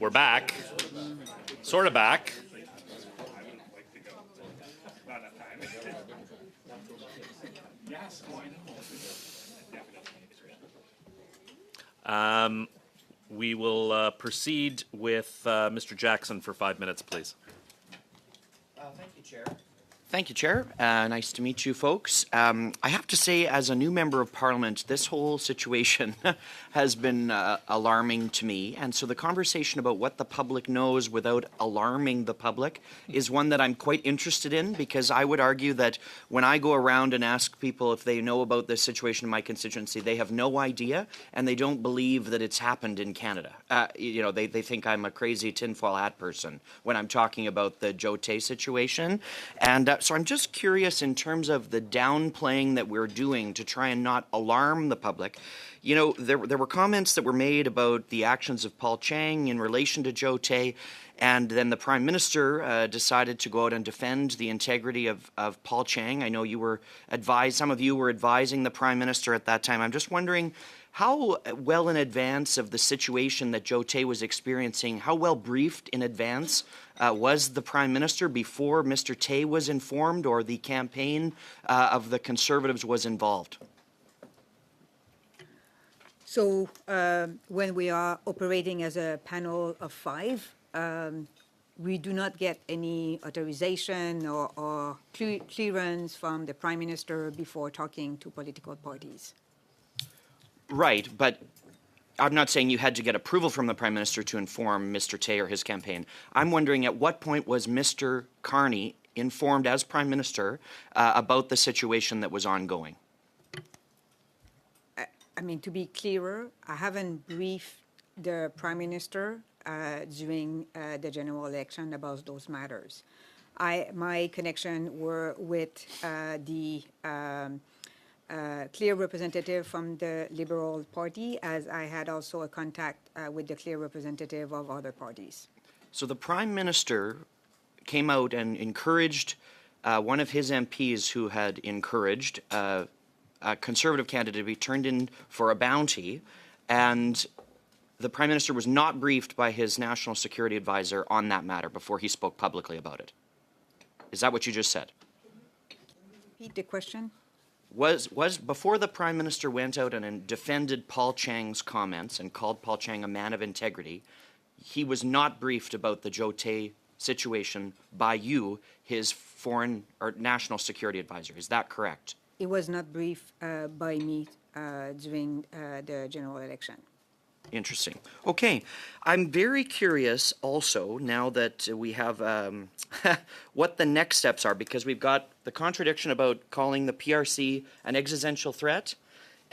We're back. Sort of back. We will proceed with Mr. Jackson for 5 minutes, please. Thank you, Chair. Thank you, Chair. Nice to meet you folks. I have to say, as a new member of Parliament, this whole situation has been alarming to me. And so the conversation about what the public knows without alarming the public is one that I'm quite interested in, because I would argue that when I go around and ask people if they know about this situation in my constituency, they have no idea and they don't believe that it's happened in Canada. They think I'm a crazy tinfoil hat person when I'm talking about the Joe Tay situation. And so I'm just curious, in terms of the downplaying that we're doing to try and not alarm the public. You know, there were comments that were made about the actions of Paul Chang in relation to Joe Tay, and then the Prime Minister decided to go out and defend the integrity of Paul Chang. I know some of you were advising the Prime Minister at that time. I'm just wondering, how well in advance of the situation that Joe Tay was experiencing, how well briefed in advance was the Prime Minister before Mr. Tay was informed, or the campaign of the Conservatives was involved? So when we are operating as a panel of 5, we do not get any authorization or clearance from the Prime Minister before talking to political parties. Right, but I'm not saying you had to get approval from the Prime Minister to inform Mr. Tay or his campaign. I'm wondering, at what point was Mr. Carney informed as Prime Minister about the situation that was ongoing? I mean, to be clearer, I haven't briefed the Prime Minister during the general election about those matters. My connection were with the clear representative from the Liberal Party, as I had also a contact with the clear representative of other parties. So the Prime Minister came out and encouraged one of his MPs who had encouraged a Conservative candidate to be turned in for a bounty, and the Prime Minister was not briefed by his National Security Advisor on that matter before he spoke publicly about it. Is that what you just said? Repeat the question. Was before the Prime Minister went out and defended Paul Chang's comments and called Paul Chang a man of integrity, he was not briefed about the Joe Tay situation by you, his foreign or national security advisor. Is that correct? It was not briefed by me during the general election. Interesting. Okay. I'm very curious also, now that we have what the next steps are, because we've got the contradiction about calling the PRC an existential threat,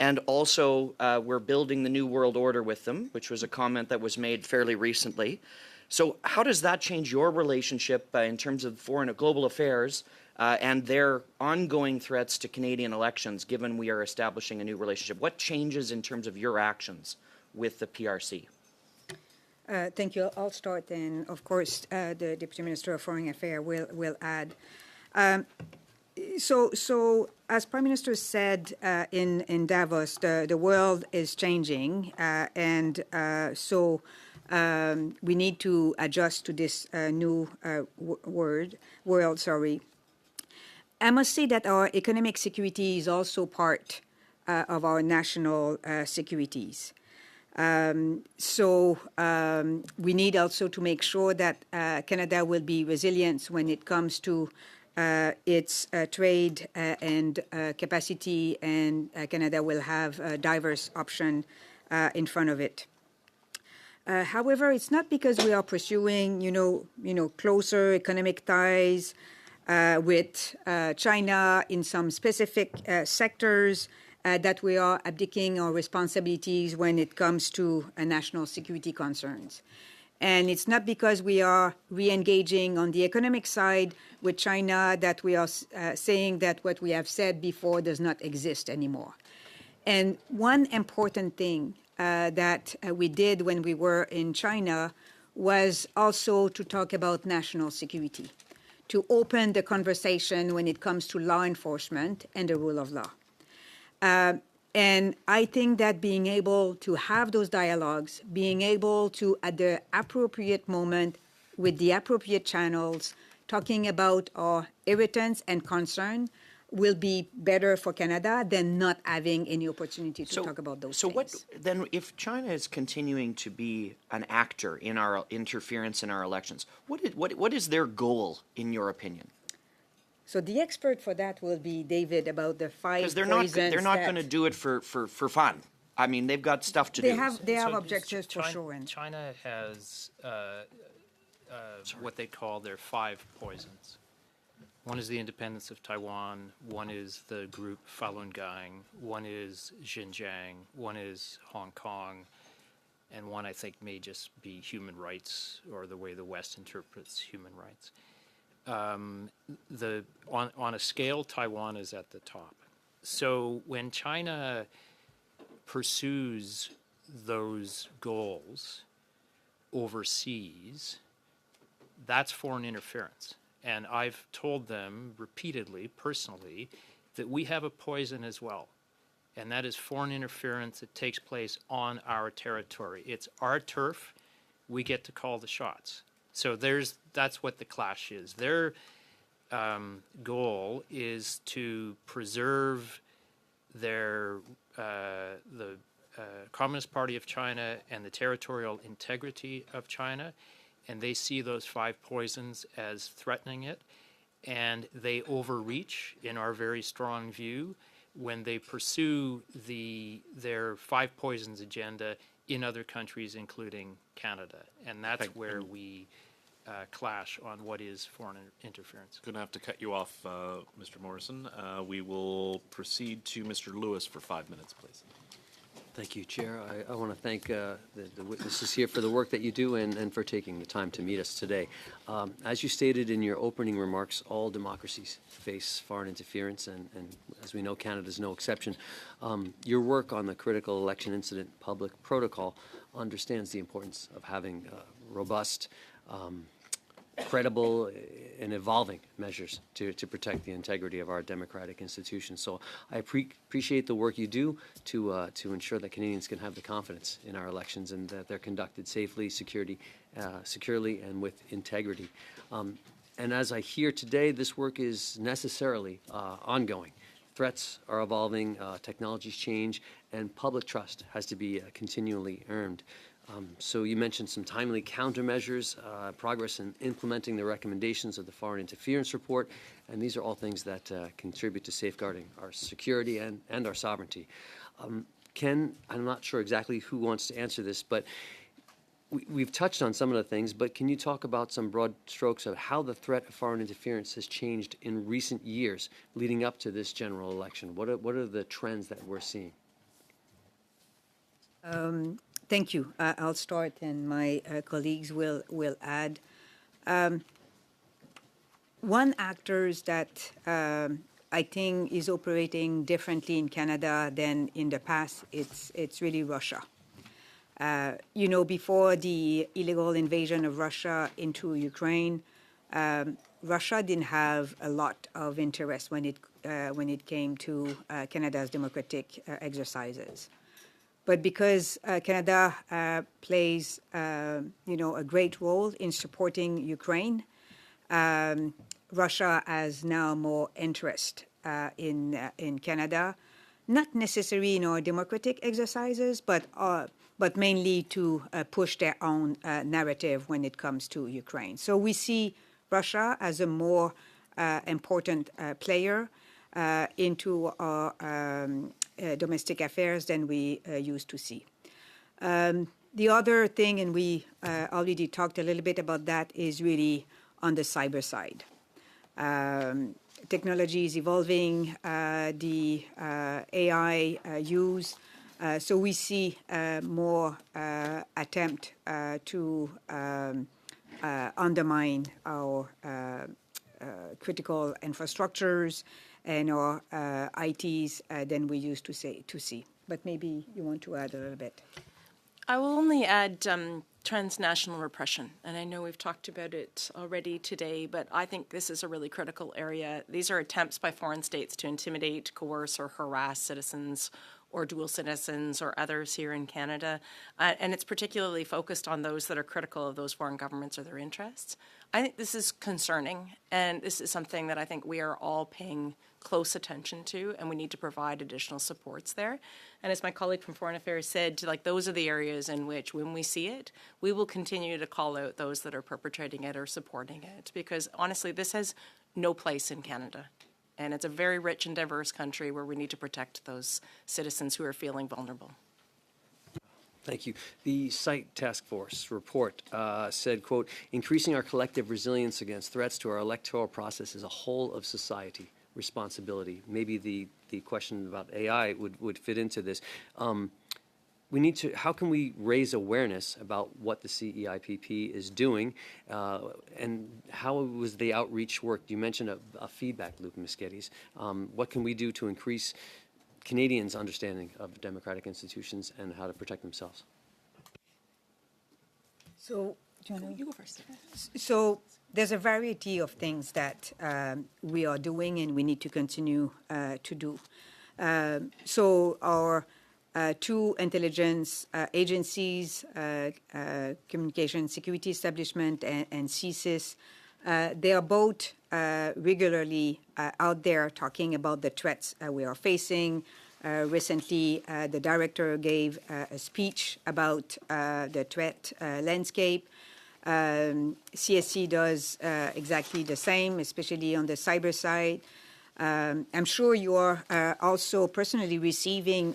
and also we're building the New World Order with them, which was a comment that was made fairly recently. So how does that change your relationship in terms of foreign and global affairs and their ongoing threats to Canadian elections, given we are establishing a new relationship? What changes in terms of your actions with the PRC? Thank you. I'll start, and of course, the Deputy Minister of Foreign Affairs will add. So, as Prime Minister said in Davos, the world is changing, and so we need to adjust to this new world. I must say that our economic security is also part of our national securities. We need also to make sure that Canada will be resilient when it comes to its trade and capacity, and Canada will have a diverse option in front of it. However, it's not because we are pursuing, closer economic ties with China in some specific sectors that we are abdicating our responsibilities when it comes to national security concerns. And it's not because we are re-engaging on the economic side with China that we are saying that what we have said before does not exist anymore. And one important thing that we did when we were in China was also to talk about national security, to open the conversation when it comes to law enforcement and the rule of law. And I think that being able to have those dialogues, being able to, at the appropriate moment, with the appropriate channels, talking about our irritants and concern will be better for Canada than not having any opportunity to talk about those things. What then, if China is continuing to be an actor in our interference in our elections, what is their goal, in your opinion? So the expert for that will be David about the five Because they're not going to do it for fun. I mean, they've got stuff to do. They have objectives for sure. China has what they call their 5 poisons. One is the independence of Taiwan, one is the group Falun Gong, one is Xinjiang, one is Hong Kong, and one I think may just be human rights or the way the West interprets human rights. On a scale, Taiwan is at the top. So when China pursues those goals overseas, that's foreign interference. And I've told them repeatedly, personally, that we have a poison as well. And that is foreign interference that takes place on our territory. It's our turf. We get to call the shots. So that's what the clash is. Their goal is to preserve the Communist Party of China and the territorial integrity of China, and they see those 5 poisons as threatening it, and they overreach, in our very strong view, when they pursue their 5 poisons agenda in other countries, including Canada. And that's where we clash on what is foreign interference. Going to have to cut you off, Mr. Morrison. We will proceed to Mr. Lewis for 5 minutes, please. Thank you, Chair. I want to thank the witnesses here for the work that you do and for taking the time to meet us today. As you stated in your opening remarks, all democracies face foreign interference, and as we know, Canada is no exception. Your work on the critical election incident public protocol understands the importance of having robust, credible and evolving measures to protect the integrity of our democratic institutions. So I appreciate the work you do to ensure that Canadians can have the confidence in our elections and that they're conducted safely, securely, and with integrity. And as I hear today, this work is necessarily ongoing. Threats are evolving, technologies change, and public trust has to be continually earned. So you mentioned some timely countermeasures, progress in implementing the recommendations of the Foreign Interference Report, and these are all things that contribute to safeguarding our security and our sovereignty. Ken, I'm not sure exactly who wants to answer this, but we've touched on some of the things, but can you talk about some broad strokes of how the threat of foreign interference has changed in recent years leading up to this general election? What are the trends that we're seeing? Thank you. I'll start, and my colleagues will add. One actor that I think is operating differently in Canada than in the past, it's really Russia. Before the illegal invasion of Russia into Ukraine, Russia didn't have a lot of interest when it came to Canada's democratic exercises. But because Canada plays, a great role in supporting Ukraine, Russia has now more interest in Canada, not necessarily in our democratic exercises, but mainly to push their own narrative when it comes to Ukraine. So we see Russia as a more important player into our domestic affairs than we used to see. The other thing, and we already talked a little bit about that, is really on the cyber side. Technology is evolving, the AI use, so we see more attempt to undermine our critical infrastructures and our ITs than we used to see. But maybe you want to add a little bit. I will only add transnational repression, and I know we've talked about it already today, but I think this is a really critical area. These are attempts by foreign states to intimidate, coerce, or harass citizens or dual citizens or others here in Canada. And it's particularly focused on those that are critical of those foreign governments or their interests. I think this is concerning, and this is something that I think we are all paying close attention to, and we need to provide additional supports there. And as my colleague from Foreign Affairs said, like, those are the areas in which, when we see it, we will continue to call out those that are perpetrating it or supporting it, because honestly, this has no place in Canada. And it's a very rich and diverse country where we need to protect those citizens who are feeling vulnerable. Thank you. The Site Task Force report said, quote, increasing our collective resilience against threats to our electoral process is a whole of society responsibility. Maybe the question about AI would fit into this. We need to, how can we raise awareness about what the CEIPP is doing, and how was the outreach work? You mentioned a feedback loop, Ms. Geddes. What can we do to increase Canadians' understanding of democratic institutions and how to protect themselves? So, do you want to? You go first. So there's a variety of things that we are doing and we need to continue to do. So our two intelligence agencies, Communication Security Establishment and CSIS, they are both regularly out there talking about the threats we are facing. Recently, the director gave a speech about the threat landscape. CSC does exactly the same, especially on the cyber side. I'm sure you are also personally receiving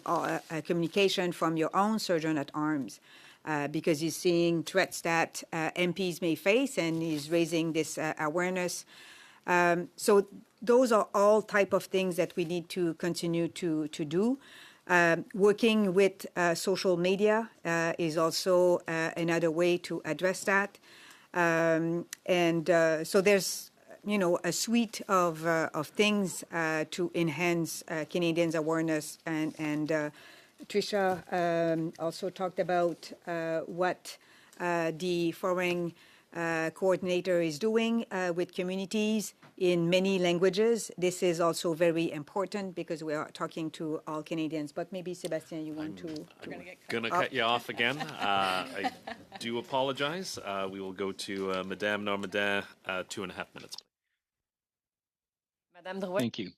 communication from your own surgeon at arms because he's seeing threats that MPs may face and he's raising this awareness. So those are all type of things that we need to continue to do. Working with social media is also another way to address that. So there's, you know, a suite of things to enhance Canadians' awareness. And Tricia also talked about what the foreign coordinator is doing with communities in many languages. This is also very important because we are talking to all Canadians. But maybe, Sébastien, you want to... Going to cut you off again. I do apologize. We will go to Madame Normandin, 2.5 minutes. Madame Drouin. Thank you.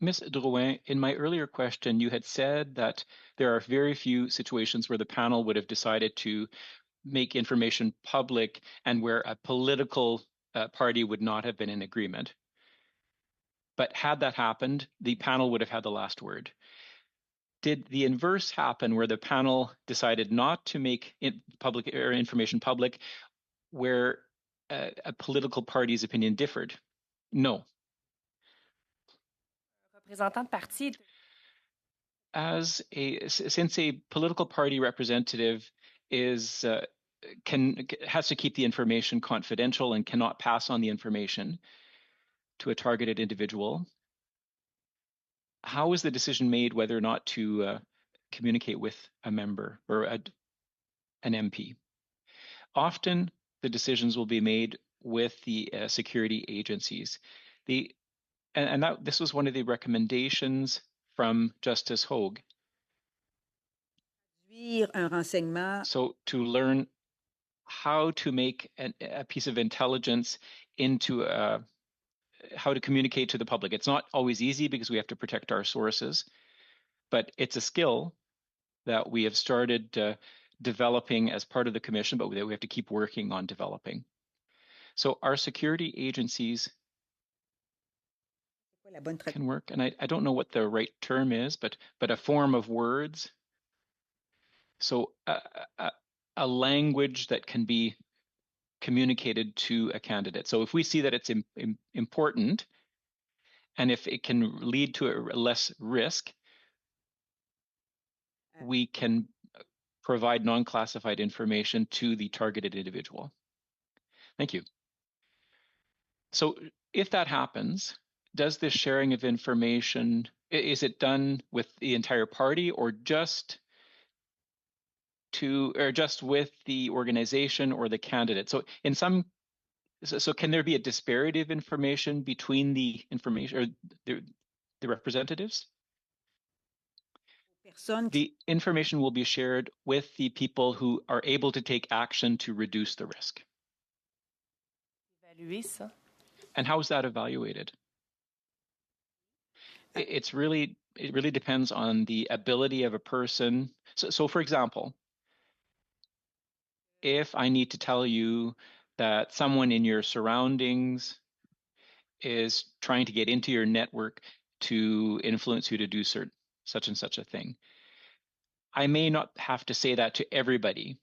Ms. Drouin, in my earlier question, you had said that there are very few situations where the panel would have decided to make information public and where a political party would not have been in agreement. But had that happened, the panel would have had the last word. Did the inverse happen where the panel decided not to make public or information public where a political party's opinion differed? No. Since a political party representative is has to keep the information confidential and cannot pass on the information to a targeted individual, how is the decision made whether or not to communicate with a member or an MP? Often the decisions will be made with the security agencies. This was one of the recommendations from Justice Hogue. So to learn how to make a piece of intelligence into how to communicate to the public. It's not always easy because we have to protect our sources, but it's a skill that we have started developing as part of the commission, but that we have to keep working on developing. So our security agencies can work, and I don't know what the right term is, but a form of words. So a language that can be communicated to a candidate. So if we see that it's important, and if it can lead to a less risk, we can provide non-classified information to the targeted individual. Thank you. So if that happens, does this sharing of information, is it done with the entire party or just with the organization or the candidate? So can there be a disparity of information between the information or the representatives? The information will be shared with the people who are able to take action to reduce the risk. And how is that evaluated? It really depends on the ability of a person. So for example, if I need to tell you that someone in your surroundings is trying to get into your network to influence you to do such and such a thing, I may not have to say that to everybody.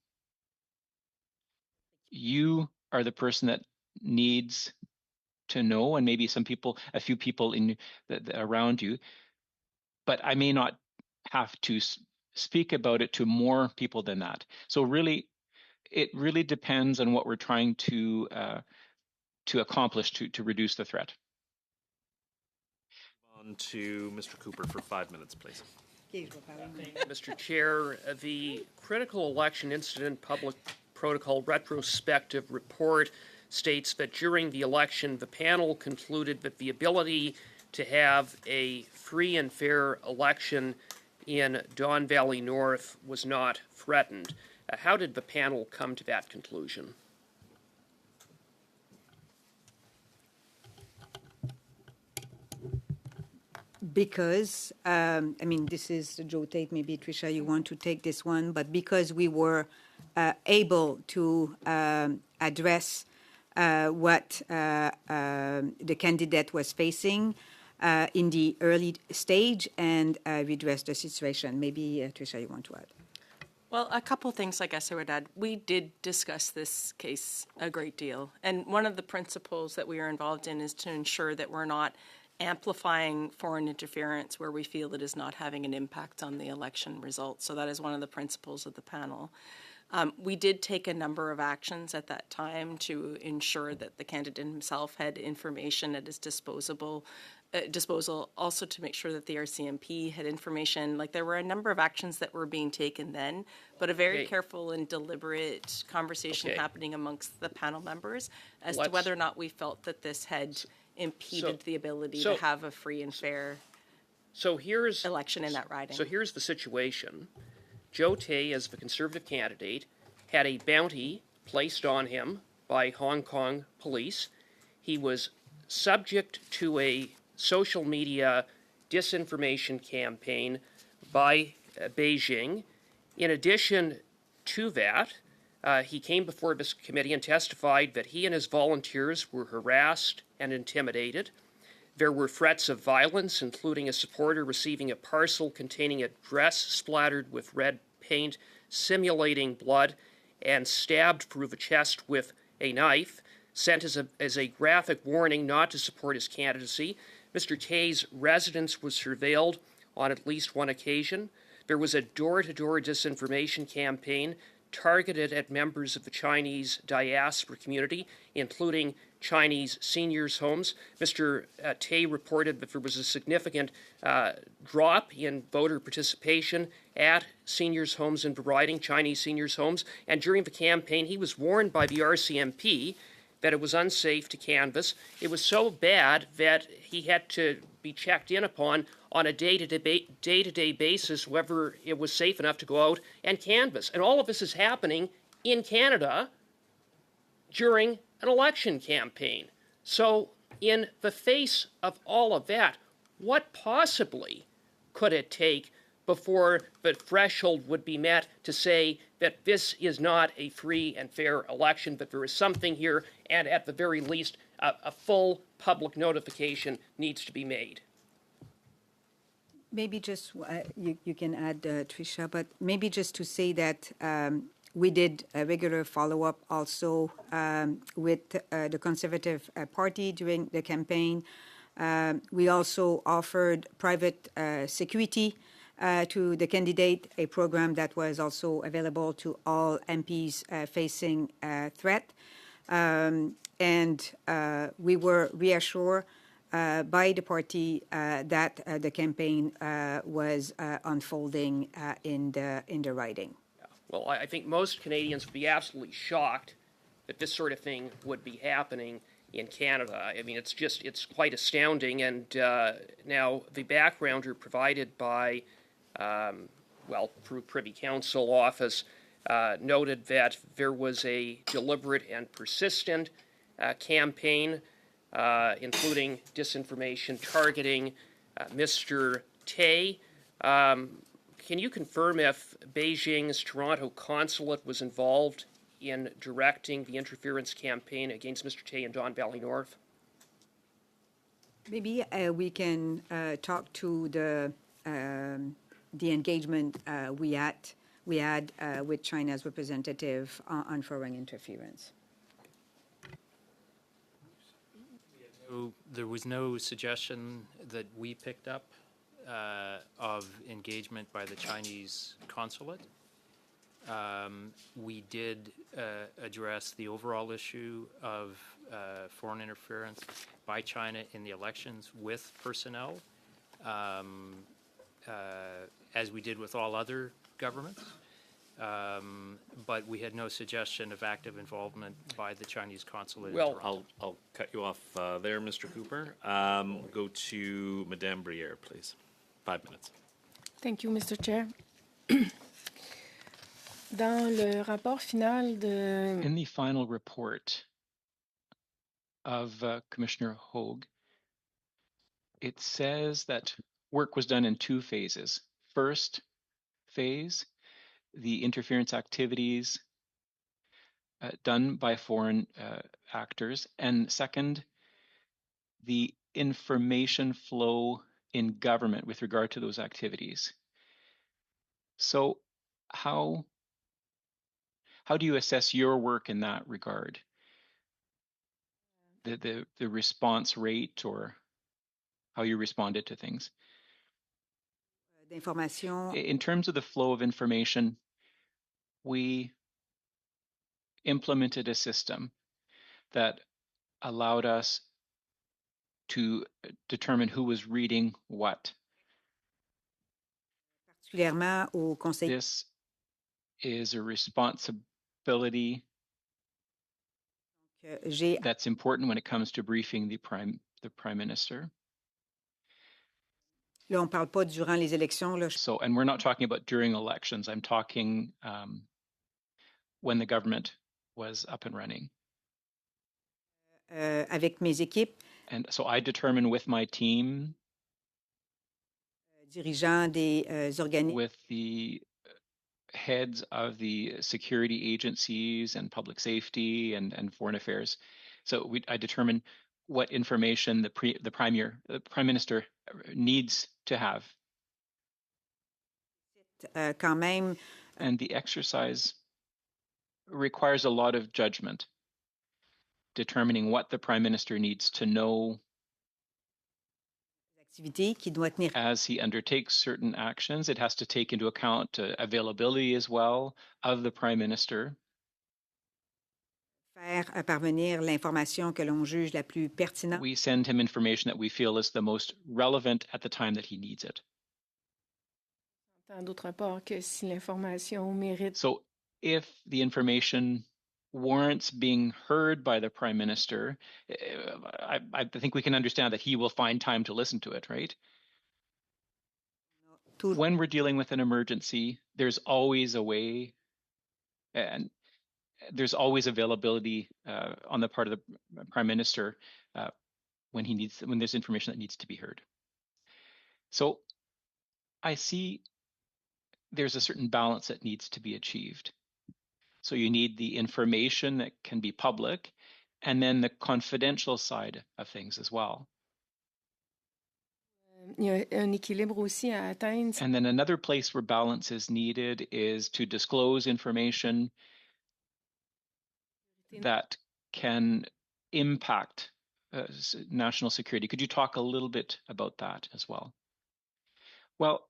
You are the person that needs to know, and maybe a few people around you, but I may not have to speak about it to more people than that. So it really depends on what we're trying to accomplish to reduce the threat. On to Mr. Cooper for 5 minutes, please. Mr. Chair, the Critical Election Incident Public Protocol retrospective report states that during the election, the panel concluded that the ability to have a free and fair election in Don Valley North was not threatened. How did the panel come to that conclusion? Because, this is Joe Tate, maybe Tricia, you want to take this one, but because we were able to address what the candidate was facing in the early stage and redress the situation. Maybe, Tricia, you want to add? Well, a couple things I guess I would add. We did discuss this case a great deal, and one of the principles that we are involved in is to ensure that we're not amplifying foreign interference where we feel it is not having an impact on the election results. So that is one of the principles of the panel. We did take a number of actions at that time to ensure that the candidate himself had information at his disposal, also to make sure that the RCMP had information. Like, there were a number of actions that were being taken then, but a very careful and deliberate conversation happening amongst the panel members as to whether or not we felt that this had impeded the ability to have a free and fair election in that riding. So here's the situation. Joe Tay, as the Conservative candidate, had a bounty placed on him by Hong Kong police. He was subject to a social media disinformation campaign by Beijing. In addition to that, he came before this committee and testified that he and his volunteers were harassed and intimidated. There were threats of violence, including a supporter receiving a parcel containing a dress splattered with red paint, simulating blood, and stabbed through the chest with a knife, sent as a graphic warning not to support his candidacy. Mr. Tay's residence was surveilled on at least one occasion. There was a door-to-door disinformation campaign targeted at members of the Chinese diaspora community, including Chinese seniors' homes. Mr. Tay reported that there was a significant drop in voter participation at seniors' homes in the riding, Chinese seniors' homes, and during the campaign he was warned by the RCMP that it was unsafe to canvass. It was so bad that he had to be checked in upon on a day-to-day basis whether it was safe enough to go out and canvass. And all of this is happening in Canada during an election campaign. So in the face of all of that, what possibly could it take before the threshold would be met to say that this is not a free and fair election, that there is something here, and at the very least, a full public notification needs to be made? Maybe just, you can add, Tricia, but maybe just to say that we did a regular follow-up also with the Conservative Party during the campaign. We also offered private security to the candidate, a program that was also available to all MPs facing threat. And we were reassured by the party that the campaign was unfolding in the riding. Well, I think most Canadians would be absolutely shocked that this sort of thing would be happening in Canada. I mean, it's quite astounding. And now the backgrounder provided by Privy Council office noted that there was a deliberate and persistent campaign, including disinformation targeting Mr. Tay. Can you confirm if Beijing's Toronto consulate was involved in directing the interference campaign against Mr. Tay in Don Valley North? Maybe we can talk to the engagement we had with China's representative on foreign interference. There was no suggestion that we picked up of engagement by the Chinese consulate. We did address the overall issue of foreign interference by China in the elections with personnel, as we did with all other governments. But we had no suggestion of active involvement by the Chinese consulate. Well, I'll cut you off there, Mr. Cooper. We'll go to Madame Briere, please. 5 minutes. Thank you, Mr. Chair. Dans le rapport final de... In the final report of Commissioner Hogue, it says that work was done in 2 phases. First phase, the interference activities done by foreign actors, and second, the information flow in government with regard to those activities. So how do you assess your work in that regard? The response rate, or how you responded to things? In terms of the flow of information, we implemented a system that allowed us to determine who was reading what. This is a responsibility that's important when it comes to briefing the Prime Minister. Là, on parle pas durant les élections. Là. So, and we're not talking about during elections. I'm talking when the government was up and running. Avec mes équipes. And so I determine with my team, dirigeants des organismes, with the heads of the security agencies and public safety and foreign affairs. So I determine what information the Prime Minister needs to have. Quand même, and the exercise requires a lot of judgment, determining what the Prime Minister needs to know as he undertakes certain actions. It has to take into account availability as well of the Prime Minister. Faire parvenir l'information que l'on juge la plus pertinente. We send him information that we feel is the most relevant at the time that he needs it. D'autre part, que si l'information mérite. So if the information warrants being heard by the Prime Minister, I think we can understand that he will find time to listen to it, right? When we're dealing with an emergency, there's always a way, and there's always availability on the part of the Prime Minister when there's information that needs to be heard. So I see there's a certain balance that needs to be achieved. So you need the information that can be public, and then the confidential side of things as well. Il y a un équilibre aussi à atteindre. And then another place where balance is needed is to disclose information that can impact national security. Could you talk a little bit about that as well? Well,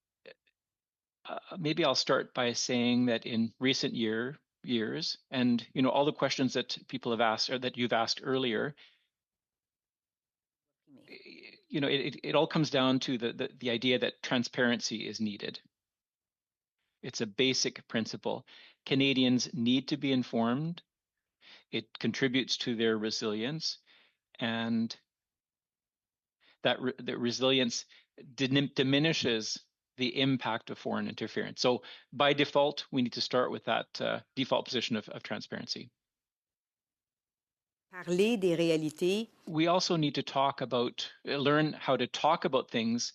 maybe I'll start by saying that in recent years, and all the questions that people have asked, or that you've asked earlier, it all comes down to the idea that transparency is needed. It's a basic principle. Canadians need to be informed. It contributes to their resilience, and that the resilience diminishes the impact of foreign interference. So by default, we need to start with that default position of transparency. Parler des réalités. We also need to talk about, learn how to talk about things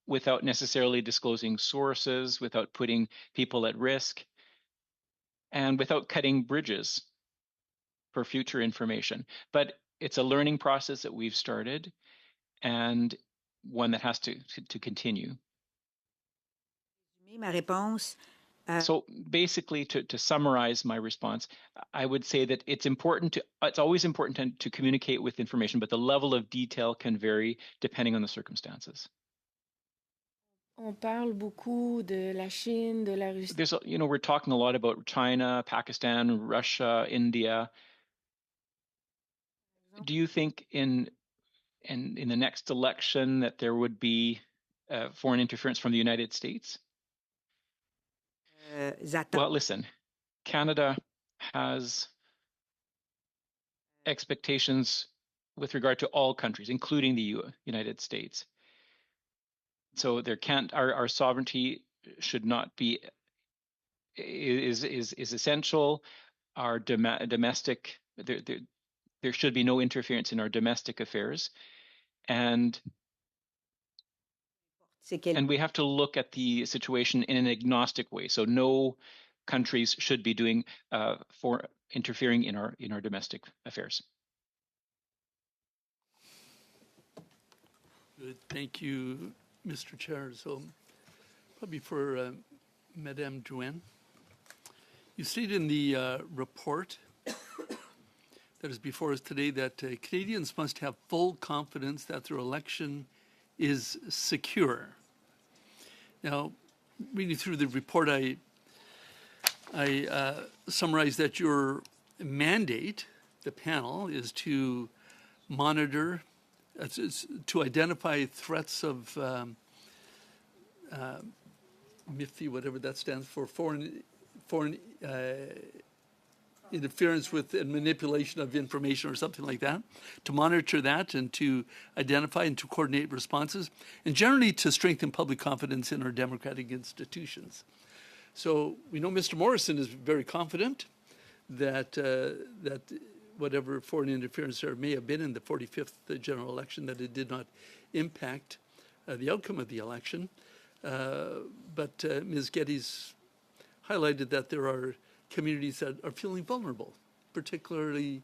without necessarily disclosing sources, without putting people at risk, and without cutting bridges for future information. But it's a learning process that we've started and one that has to continue. Ma réponse. So basically, to summarize my response, I would say that it's always important to communicate with information, but the level of detail can vary depending on the circumstances. On parle beaucoup de la Chine, de la Russie. We're talking a lot about China, Pakistan, Russia, India. Do you think in the next election that there would be foreign interference from the United States? Well, listen, Canada has expectations with regard to all countries, including the United States. So our sovereignty should not be, is essential. Our domestic, there should be no interference in our domestic affairs. And we have to look at the situation in an agnostic way. So no countries should be doing interfering in our domestic affairs. Good. Thank you, Mr. Chair. So probably for Madame Drouin. You stated in the report that is before us today that Canadians must have full confidence that their election is secure. Now, reading through the report, I summarized that your mandate, the panel, is to monitor, to identify threats of MIFI, whatever that stands for, foreign interference with and manipulation of information or something like that, to monitor that and to identify and to coordinate responses, and generally to strengthen public confidence in our democratic institutions. So we know Mr. Morrison is very confident that that whatever foreign interference there may have been in the 45th general election, that it did not impact the outcome of the election. But Ms. Geddes highlighted that there are communities that are feeling vulnerable, particularly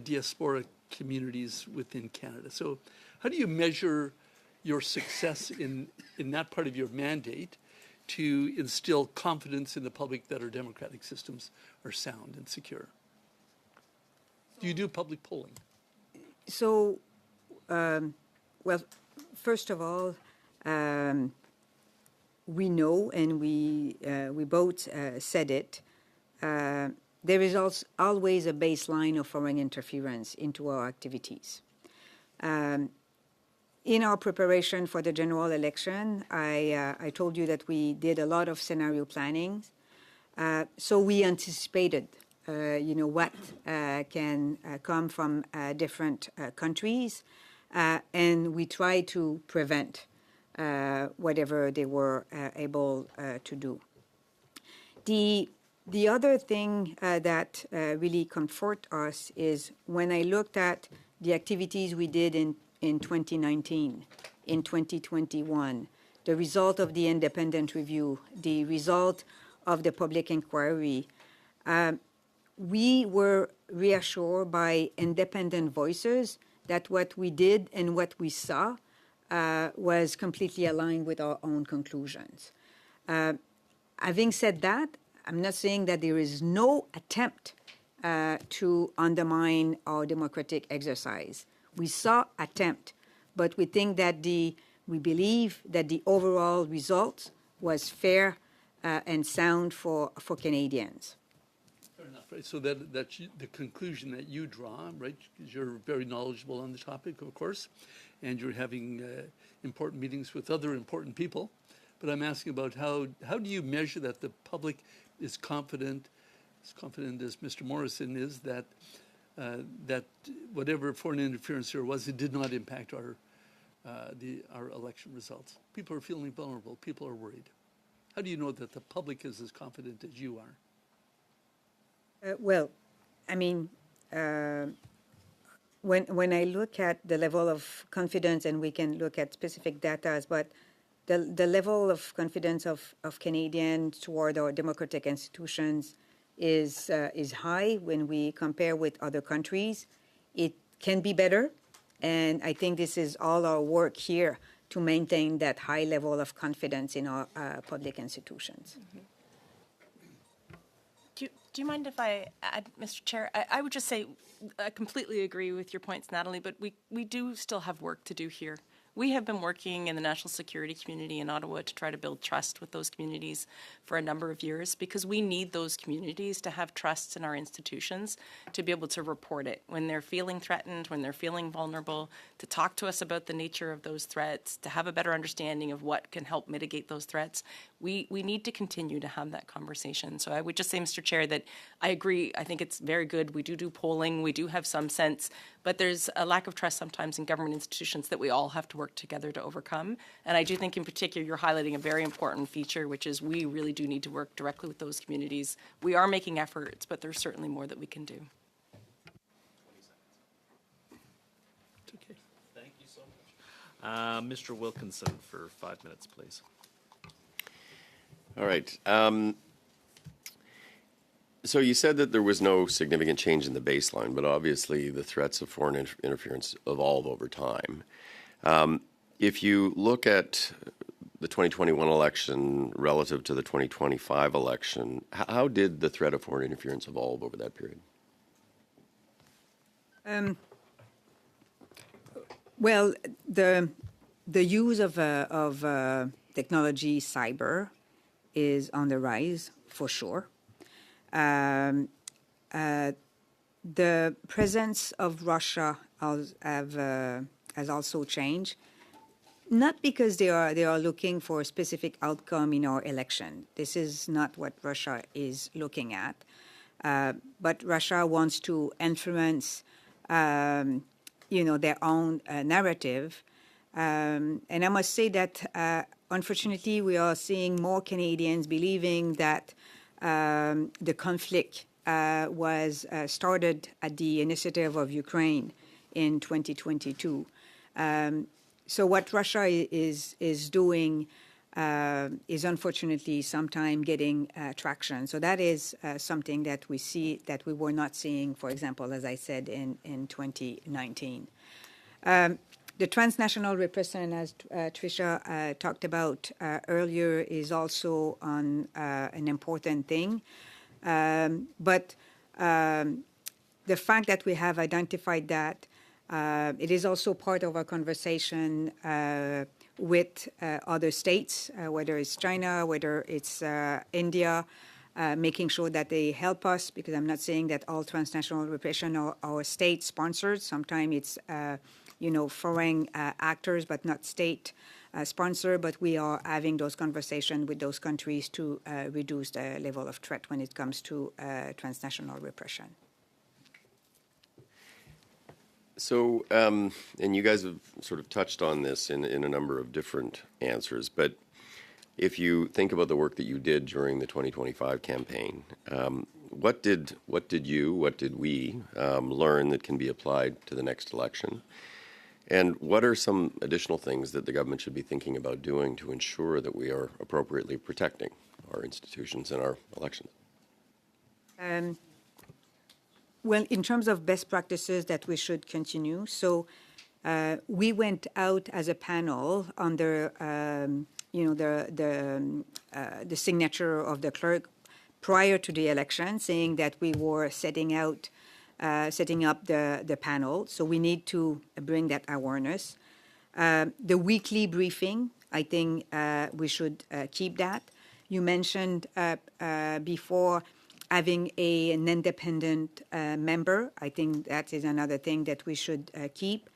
diaspora communities within Canada. So how do you measure your success in that part of your mandate to instill confidence in the public that our democratic systems are sound and secure? Do you do public polling? So, well, first of all, we know, and we both said it, there is always a baseline of foreign interference into our activities. In our preparation for the general election, I told you that we did a lot of scenario planning. So we anticipated, what can come from different countries, and we try to prevent whatever they were able to do. The other thing that really comfort us is when I looked at the activities we did in 2019, in 2021, the result of the independent review, the result of the public inquiry, we were reassured by independent voices that what we did and what we saw was completely aligned with our own conclusions. Having said that, I'm not saying that there is no attempt to undermine our democratic exercise. We saw attempt, but we think that we believe that the overall result was fair and sound for Canadians. Fair enough, right? So that's the conclusion that you draw, right? Because you're very knowledgeable on the topic, of course, and you're having important meetings with other important people. But I'm asking about how do you measure that the public is confident, as confident as Mr. Morrison is, that that whatever foreign interference there was, it did not impact our our election results? People are feeling vulnerable. People are worried. How do you know that the public is as confident as you are? Well, I mean, when I look at the level of confidence, and we can look at specific data, but the level of confidence of Canadians toward our democratic institutions is high when we compare with other countries. It can be better, and I think this is all our work here to maintain that high level of confidence in our public institutions. Mm-hmm. Do you mind if I add, Mr. Chair? I would just say I completely agree with your points, Natalie, but we do still have work to do here. We have been working in the national security community in Ottawa to try to build trust with those communities for a number of years, because we need those communities to have trust in our institutions to be able to report it when they're feeling threatened, when they're feeling vulnerable, to talk to us about the nature of those threats, to have a better understanding of what can help mitigate those threats. We need to continue to have that conversation. So I would just say, Mr. Chair, that I agree. I think it's very good. We do polling. We do have some sense. But there's a lack of trust sometimes in government institutions that we all have to work together to overcome. And I do think in particular you're highlighting a very important feature, which is we really do need to work directly with those communities. We are making efforts, but there's certainly more that we can do. Okay. Thank you so much. Mr. Wilkinson for 5 minutes, please. All right. So you said that there was no significant change in the baseline, but obviously the threats of foreign interference evolve over time. If you look at the 2021 election relative to the 2025 election, how did the threat of foreign interference evolve over that period? Well, the use of technology, cyber, is on the rise for sure. The presence of Russia has also changed, not because they are looking for a specific outcome in our election. This is not what Russia is looking at. But Russia wants to influence, their own narrative. And I must say that, unfortunately, we are seeing more Canadians believing that the conflict was started at the initiative of Ukraine in 2022. So what Russia is doing is unfortunately sometimes getting traction. So that is something that we see that we were not seeing, for example, as I said, in 2019. The transnational repression, as Tricia talked about earlier, is also on an important thing. But the fact that we have identified that, it is also part of our conversation with other states, whether it's China, whether it's India, making sure that they help us, because I'm not saying that all transnational repression are state-sponsored. Sometimes it's foreign actors, but not state sponsored. But we are having those conversations with those countries to reduce the level of threat when it comes to transnational repression. So, and you guys have sort of touched on this in a number of different answers, but if you think about the work that you did during the 2025 campaign, what did we learn that can be applied to the next election? And what are some additional things that the government should be thinking about doing to ensure that we are appropriately protecting our institutions and our elections? Well, in terms of best practices that we should continue, so we went out as a panel under the signature of the clerk prior to the election, saying that we were setting up the panel. So we need to bring that awareness. The weekly briefing, I think we should keep that. You mentioned before having an independent member. I think that is another thing that we should keep.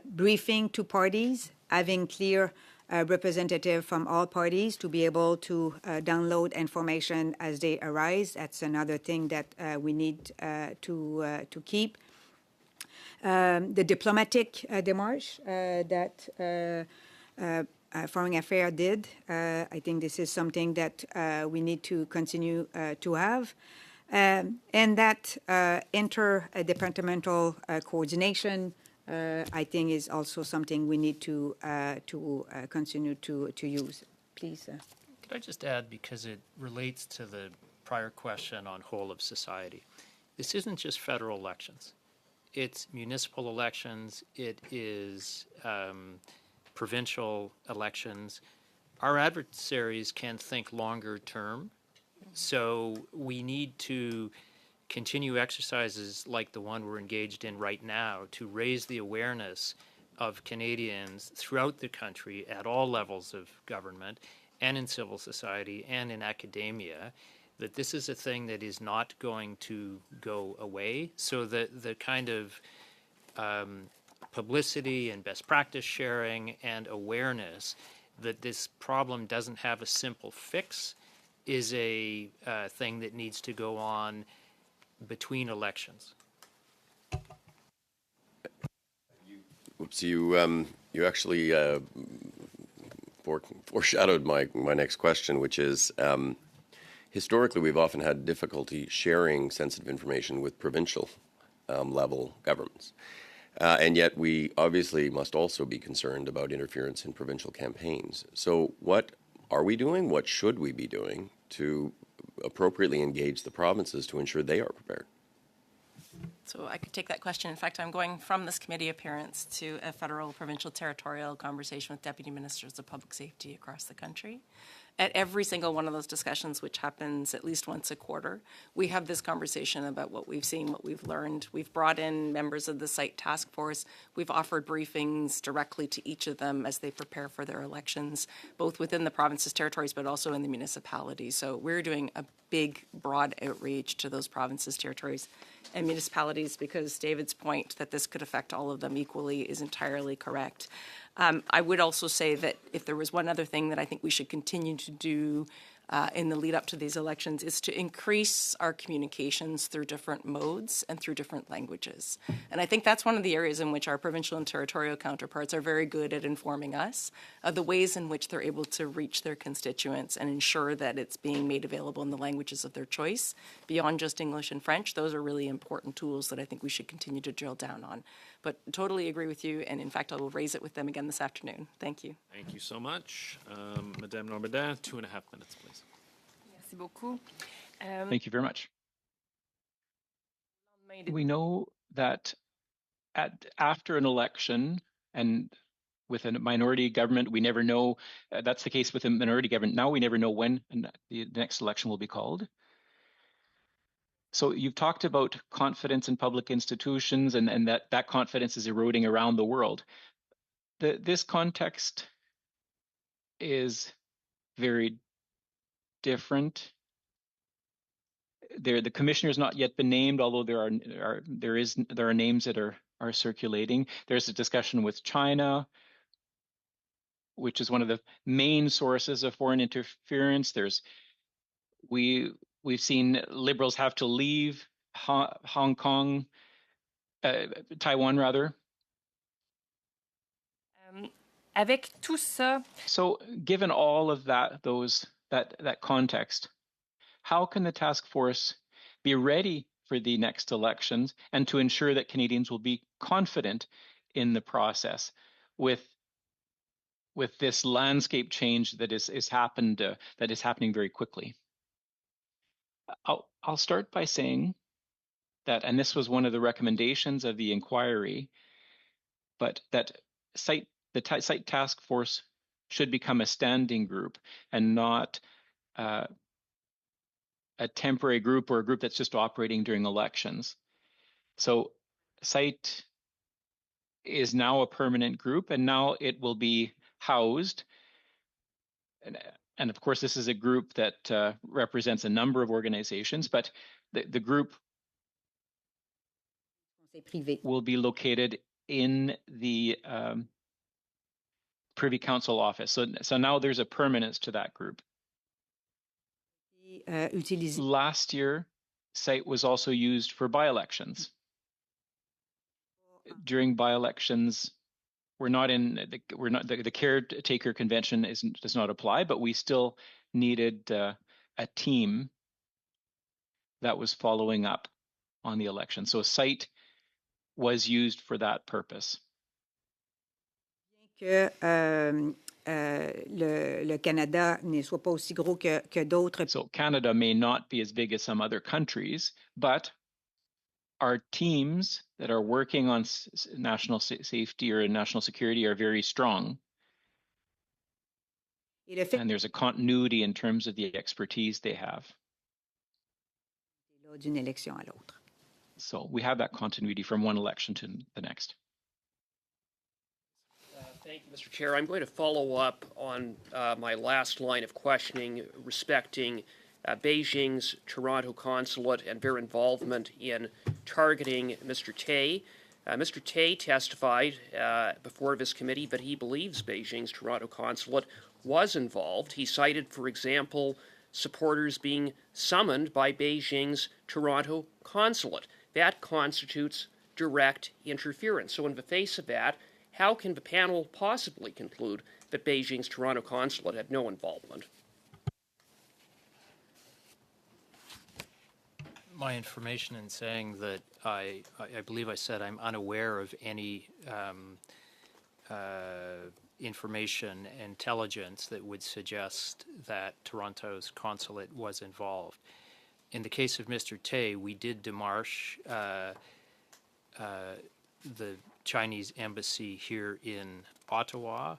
Briefing to parties, having clear representative from all parties to be able to download information as they arise. That's another thing that we need to keep. The diplomatic démarche that Foreign Affairs did, I think this is something that we need to continue to have. And that interdepartmental coordination, I think, is also something we need to continue to use. Please. Could I just add, because it relates to the prior question on whole of society, this isn't just federal elections. It's municipal elections. It is provincial elections. Our adversaries can think longer term. So we need to continue exercises like the one we're engaged in right now to raise the awareness of Canadians throughout the country at all levels of government and in civil society and in academia, that this is a thing that is not going to go away. So that the kind of publicity and best practice sharing and awareness that this problem doesn't have a simple fix is a thing that needs to go on between elections. Oops, you actually foreshadowed my next question, which is historically we've often had difficulty sharing sensitive information with provincial level governments. And yet we obviously must also be concerned about interference in provincial campaigns. So what are we doing? What should we be doing to appropriately engage the provinces to ensure they are prepared? So I could take that question. In fact, I'm going from this committee appearance to a federal, provincial, territorial conversation with deputy ministers of public safety across the country. At every single one of those discussions, which happens at least once a quarter, we have this conversation about what we've seen, what we've learned. We've brought in members of the site task force. We've offered briefings directly to each of them as they prepare for their elections, both within the provinces, territories, but also in the municipalities. So we're doing a big, broad outreach to those provinces, territories, and municipalities, because David's point that this could affect all of them equally is entirely correct. I would also say that if there was one other thing that I think we should continue to do in the lead up to these elections is to increase our communications through different modes and through different languages. And I think that's one of the areas in which our provincial and territorial counterparts are very good at informing us of the ways in which they're able to reach their constituents and ensure that it's being made available in the languages of their choice. Beyond just English and French, those are really important tools that I think we should continue to drill down on. But totally agree with you, and in fact, I will raise it with them again this afternoon. Thank you. Thank you so much. Madame Normandin, 2.5 minutes, please. Merci beaucoup. Thank you very much. We know that after an election, and with a minority government, we never know, that's the case with a minority government. Now we never know when the next election will be called. So you've talked about confidence in public institutions and that confidence is eroding around the world. This context is very different. The commissioner has not yet been named, although there are names that are circulating. There's a discussion with China, which is one of the main sources of foreign interference. We've seen Liberals have to leave Hong Kong, Taiwan rather. Avec tout ça. So, given all of that context, how can the task force be ready for the next elections and to ensure that Canadians will be confident in the process with this landscape change that is happening very quickly? I'll start by saying that, and this was one of the recommendations of the inquiry, but that the site task force should become a standing group and not a temporary group or a group that's just operating during elections. So site is now a permanent group, and now it will be housed. And of course, this is a group that represents a number of organizations, but the group will be located in the Privy Council office. So now there's a permanence to that group. Last year, site was also used for by-elections. during by-elections, the caretaker convention does not apply, but we still needed a team that was following up on the election. So a site was used for that purpose. Que le Canada ne soit pas aussi gros que d'autres. So Canada may not be as big as some other countries, but our teams that are working on national safety or national security are very strong. And there's a continuity in terms of the expertise they have. D'une élection à l'autre. So we have that continuity from one election to the next. Thank you, Mr. Chair. I'm going to follow up on my last line of questioning respecting Beijing's Toronto consulate and their involvement in targeting Mr. Tay. Mr. Tay testified before this committee that he believes Beijing's Toronto consulate was involved. He cited, for example, supporters being summoned by Beijing's Toronto consulate. That constitutes direct interference. So in the face of that, how can the panel possibly conclude that Beijing's Toronto consulate had no involvement? My information in saying that I believe I said I'm unaware of any information, intelligence that would suggest that Toronto's consulate was involved. In the case of Mr. Tay, we did démarche the Chinese embassy here in Ottawa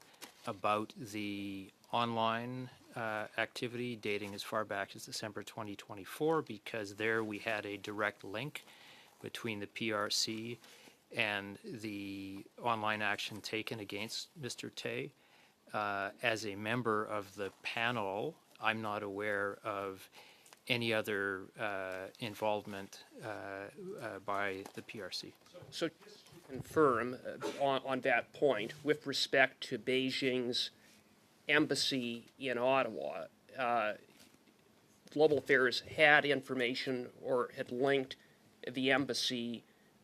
about the online activity dating as far back as December 2024, because there we had a direct link between the PRC and the online action taken against Mr. Tay. As a member of the panel, I'm not aware of any other involvement by the PRC. So just to confirm on that point, with respect to Beijing's embassy in Ottawa, Global Affairs had information or had linked the embassy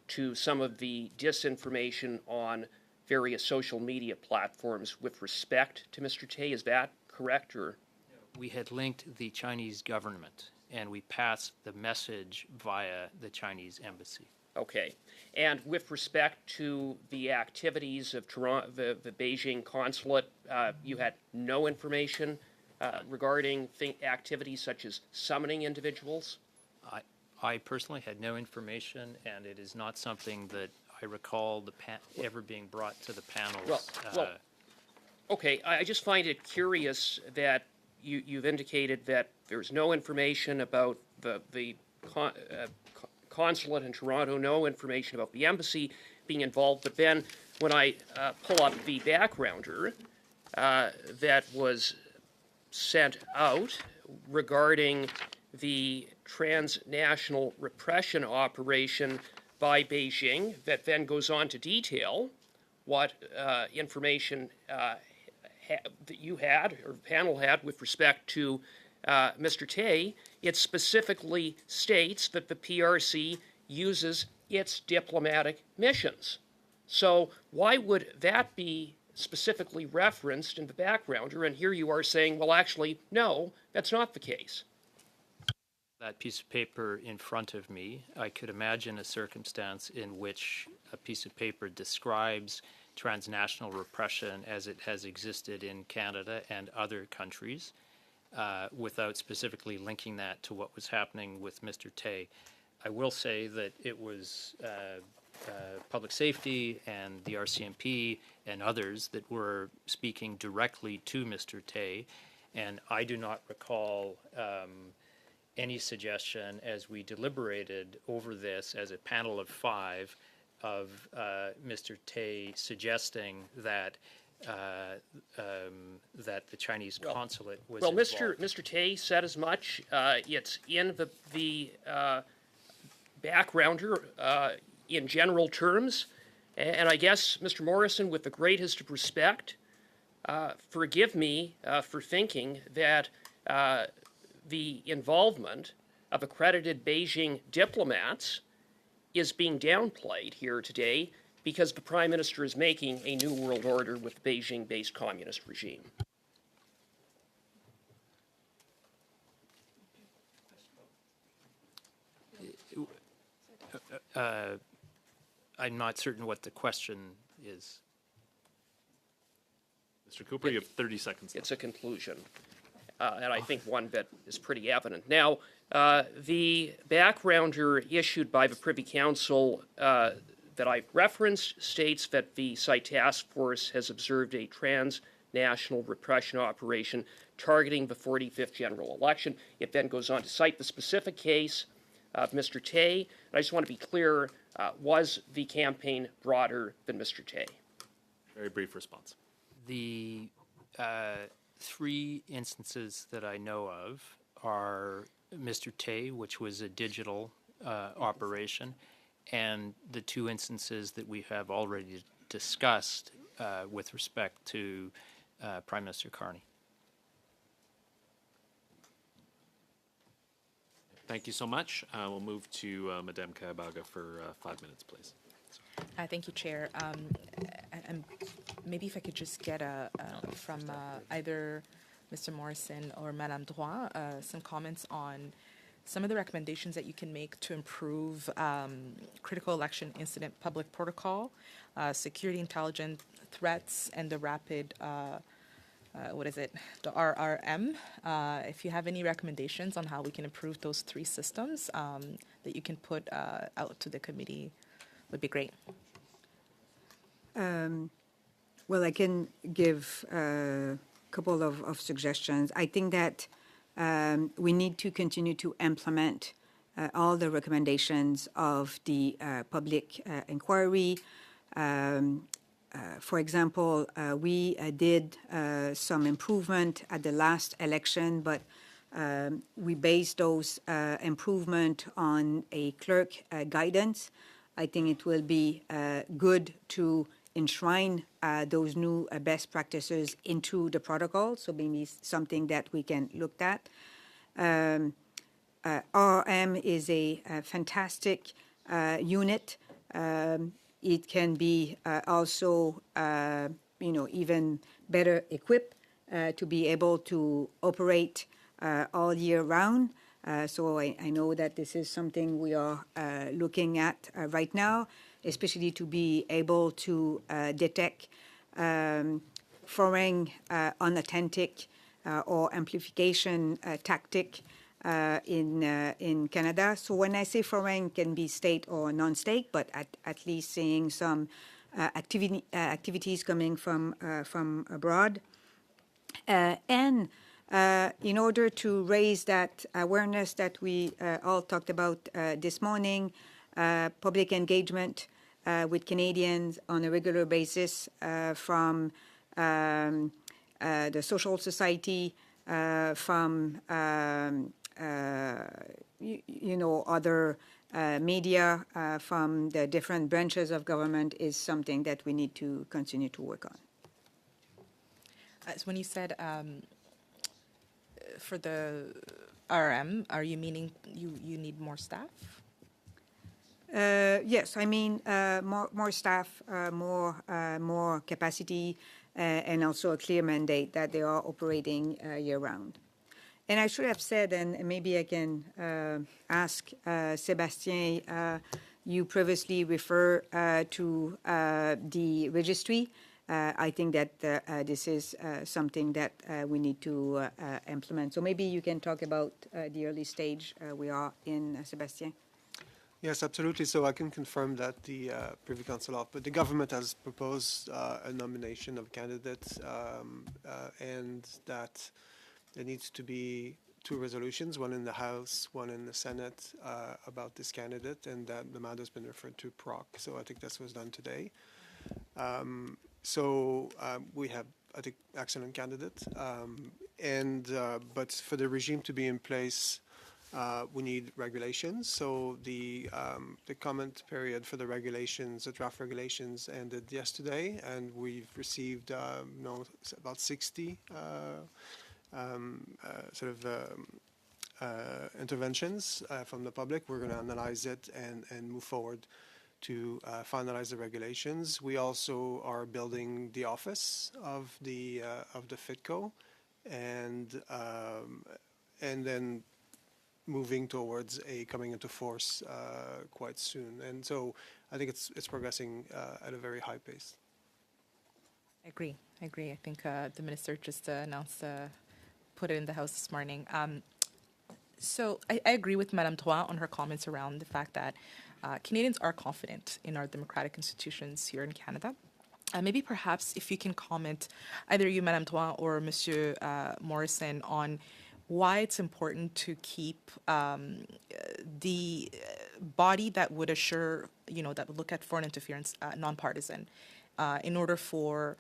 to some of the disinformation on various social media platforms with respect to Mr. Tay. Is that correct? Or we had linked the Chinese government, and we passed the message via the Chinese embassy. Okay. And with respect to the activities of Toronto, the Beijing consulate, you had no information regarding activities such as summoning individuals? I personally had no information, and it is not something that I recall ever being brought to the panels. Well, okay. I just find it curious that you've indicated that there's no information about the consulate in Toronto, no information about the embassy being involved, but then when I pull up the backgrounder that was sent out regarding the transnational repression operation by Beijing, that then goes on to detail what information that you had, or the panel had, with respect to Mr. Tay, it specifically states that the PRC uses its diplomatic missions. So why would that be specifically referenced in the backgrounder? And here you are saying, well, actually, no, that's not the case. That piece of paper in front of me, I could imagine a circumstance in which a piece of paper describes transnational repression as it has existed in Canada and other countries, without specifically linking that to what was happening with Mr. Tay. I will say that it was public safety and the RCMP and others that were speaking directly to Mr. Tay, and I do not recall any suggestion as we deliberated over this as a panel of 5 of Mr. Tay suggesting that that the Chinese consulate was involved. Mr. Tay said as much. It's in the backgrounder in general terms, and I guess, Mr. Morrison, with the greatest of respect, forgive me for thinking that the involvement of accredited Beijing diplomats is being downplayed here today because the Prime Minister is making a new world order with the Beijing-based communist regime. I'm not certain what the question is. Mr. Cooper, you have 30 seconds left. It's a conclusion, and I think one that is pretty evident. Now, the backgrounder issued by the Privy Council that I referenced states that the site task force has observed a transnational repression operation targeting the 45th general election. It then goes on to cite the specific case of Mr. Tay. And I just want to be clear, was the campaign broader than Mr. Tay? Very brief response. The three instances that I know of are Mr. Tay, which was a digital operation, and the two instances that we have already discussed with respect to Prime Minister Carney. Thank you so much. We'll move to Madame Kayabaga for 5 minutes, please. Thank you, Chair. And maybe if I could just get from either Mr. Morrison or Madame Droit some comments on some of the recommendations that you can make to improve critical election incident public protocol, security intelligence threats, and the rapid the RRM. If you have any recommendations on how we can improve those three systems that you can put out to the committee, would be great. Well, I can give a couple of suggestions. I think that we need to continue to implement all the recommendations of the public inquiry. For example, we did some improvement at the last election, but we based those improvement on a clerk guidance. I think it will be good to enshrine those new best practices into the protocol, so maybe something that we can look at. RM is a fantastic unit. It can be also, even better equipped to be able to operate all year round. So I know that this is something we are looking at right now, especially to be able to detect foreign, unauthentic, or amplification tactic in Canada. So when I say foreign, can be state or non-state, but at least seeing some activities coming from abroad. And in order to raise that awareness that we all talked about this morning, public engagement with Canadians on a regular basis from the social society, from other media, from the different branches of government is something that we need to continue to work on. So when you said for the RM, are you meaning you need more staff? Yes, I mean more staff, more capacity, and also a clear mandate that they are operating year-round. And I should have said, and maybe I can ask Sébastien, you previously refer to the registry. I think that this is something that we need to implement. So maybe you can talk about the early stage we are in, Sébastien. Yes, absolutely. So I can confirm that the Privy Council but the government has proposed a nomination of candidates, and that there needs to be 2 resolutions, one in the House, one in the Senate, about this candidate, and that the matter has been referred to PROC. So I think this was done today. We have, I think, excellent candidates. But for the regime to be in place, we need regulations. So the comment period for the regulations, the draft regulations, ended yesterday, and we've received about 60 interventions from the public. We're going to analyze it and move forward to finalize the regulations. We also are building the office of the FITCO, and then moving towards a coming into force quite soon. And so I think it's progressing at a very high pace. I agree. I think the minister just announced, put it in the House this morning. So I agree with Madame Drouin on her comments around the fact that Canadians are confident in our democratic institutions here in Canada. Maybe perhaps if you can comment, either you, Madame Drouin, or Monsieur Morrison, on why it's important to keep the body that would assure, that would look at foreign interference nonpartisan, in order for,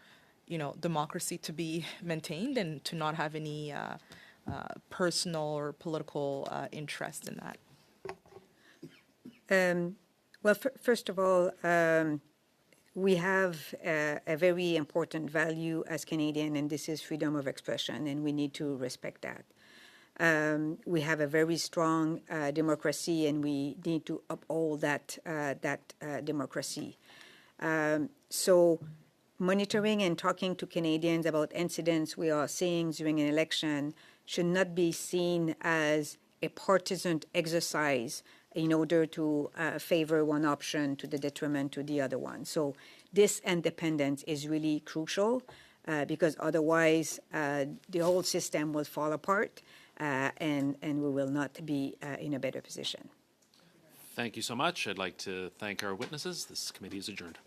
democracy to be maintained and to not have any personal or political interest in that. Well, first of all, we have a very important value as Canadian, and this is freedom of expression, and we need to respect that. We have a very strong democracy, and we need to uphold that democracy. So monitoring and talking to Canadians about incidents we are seeing during an election should not be seen as a partisan exercise in order to favor one option to the detriment to the other one. So this independence is really crucial because otherwise the whole system will fall apart and we will not be in a better position. Thank you so much. I'd like to thank our witnesses. This committee is adjourned.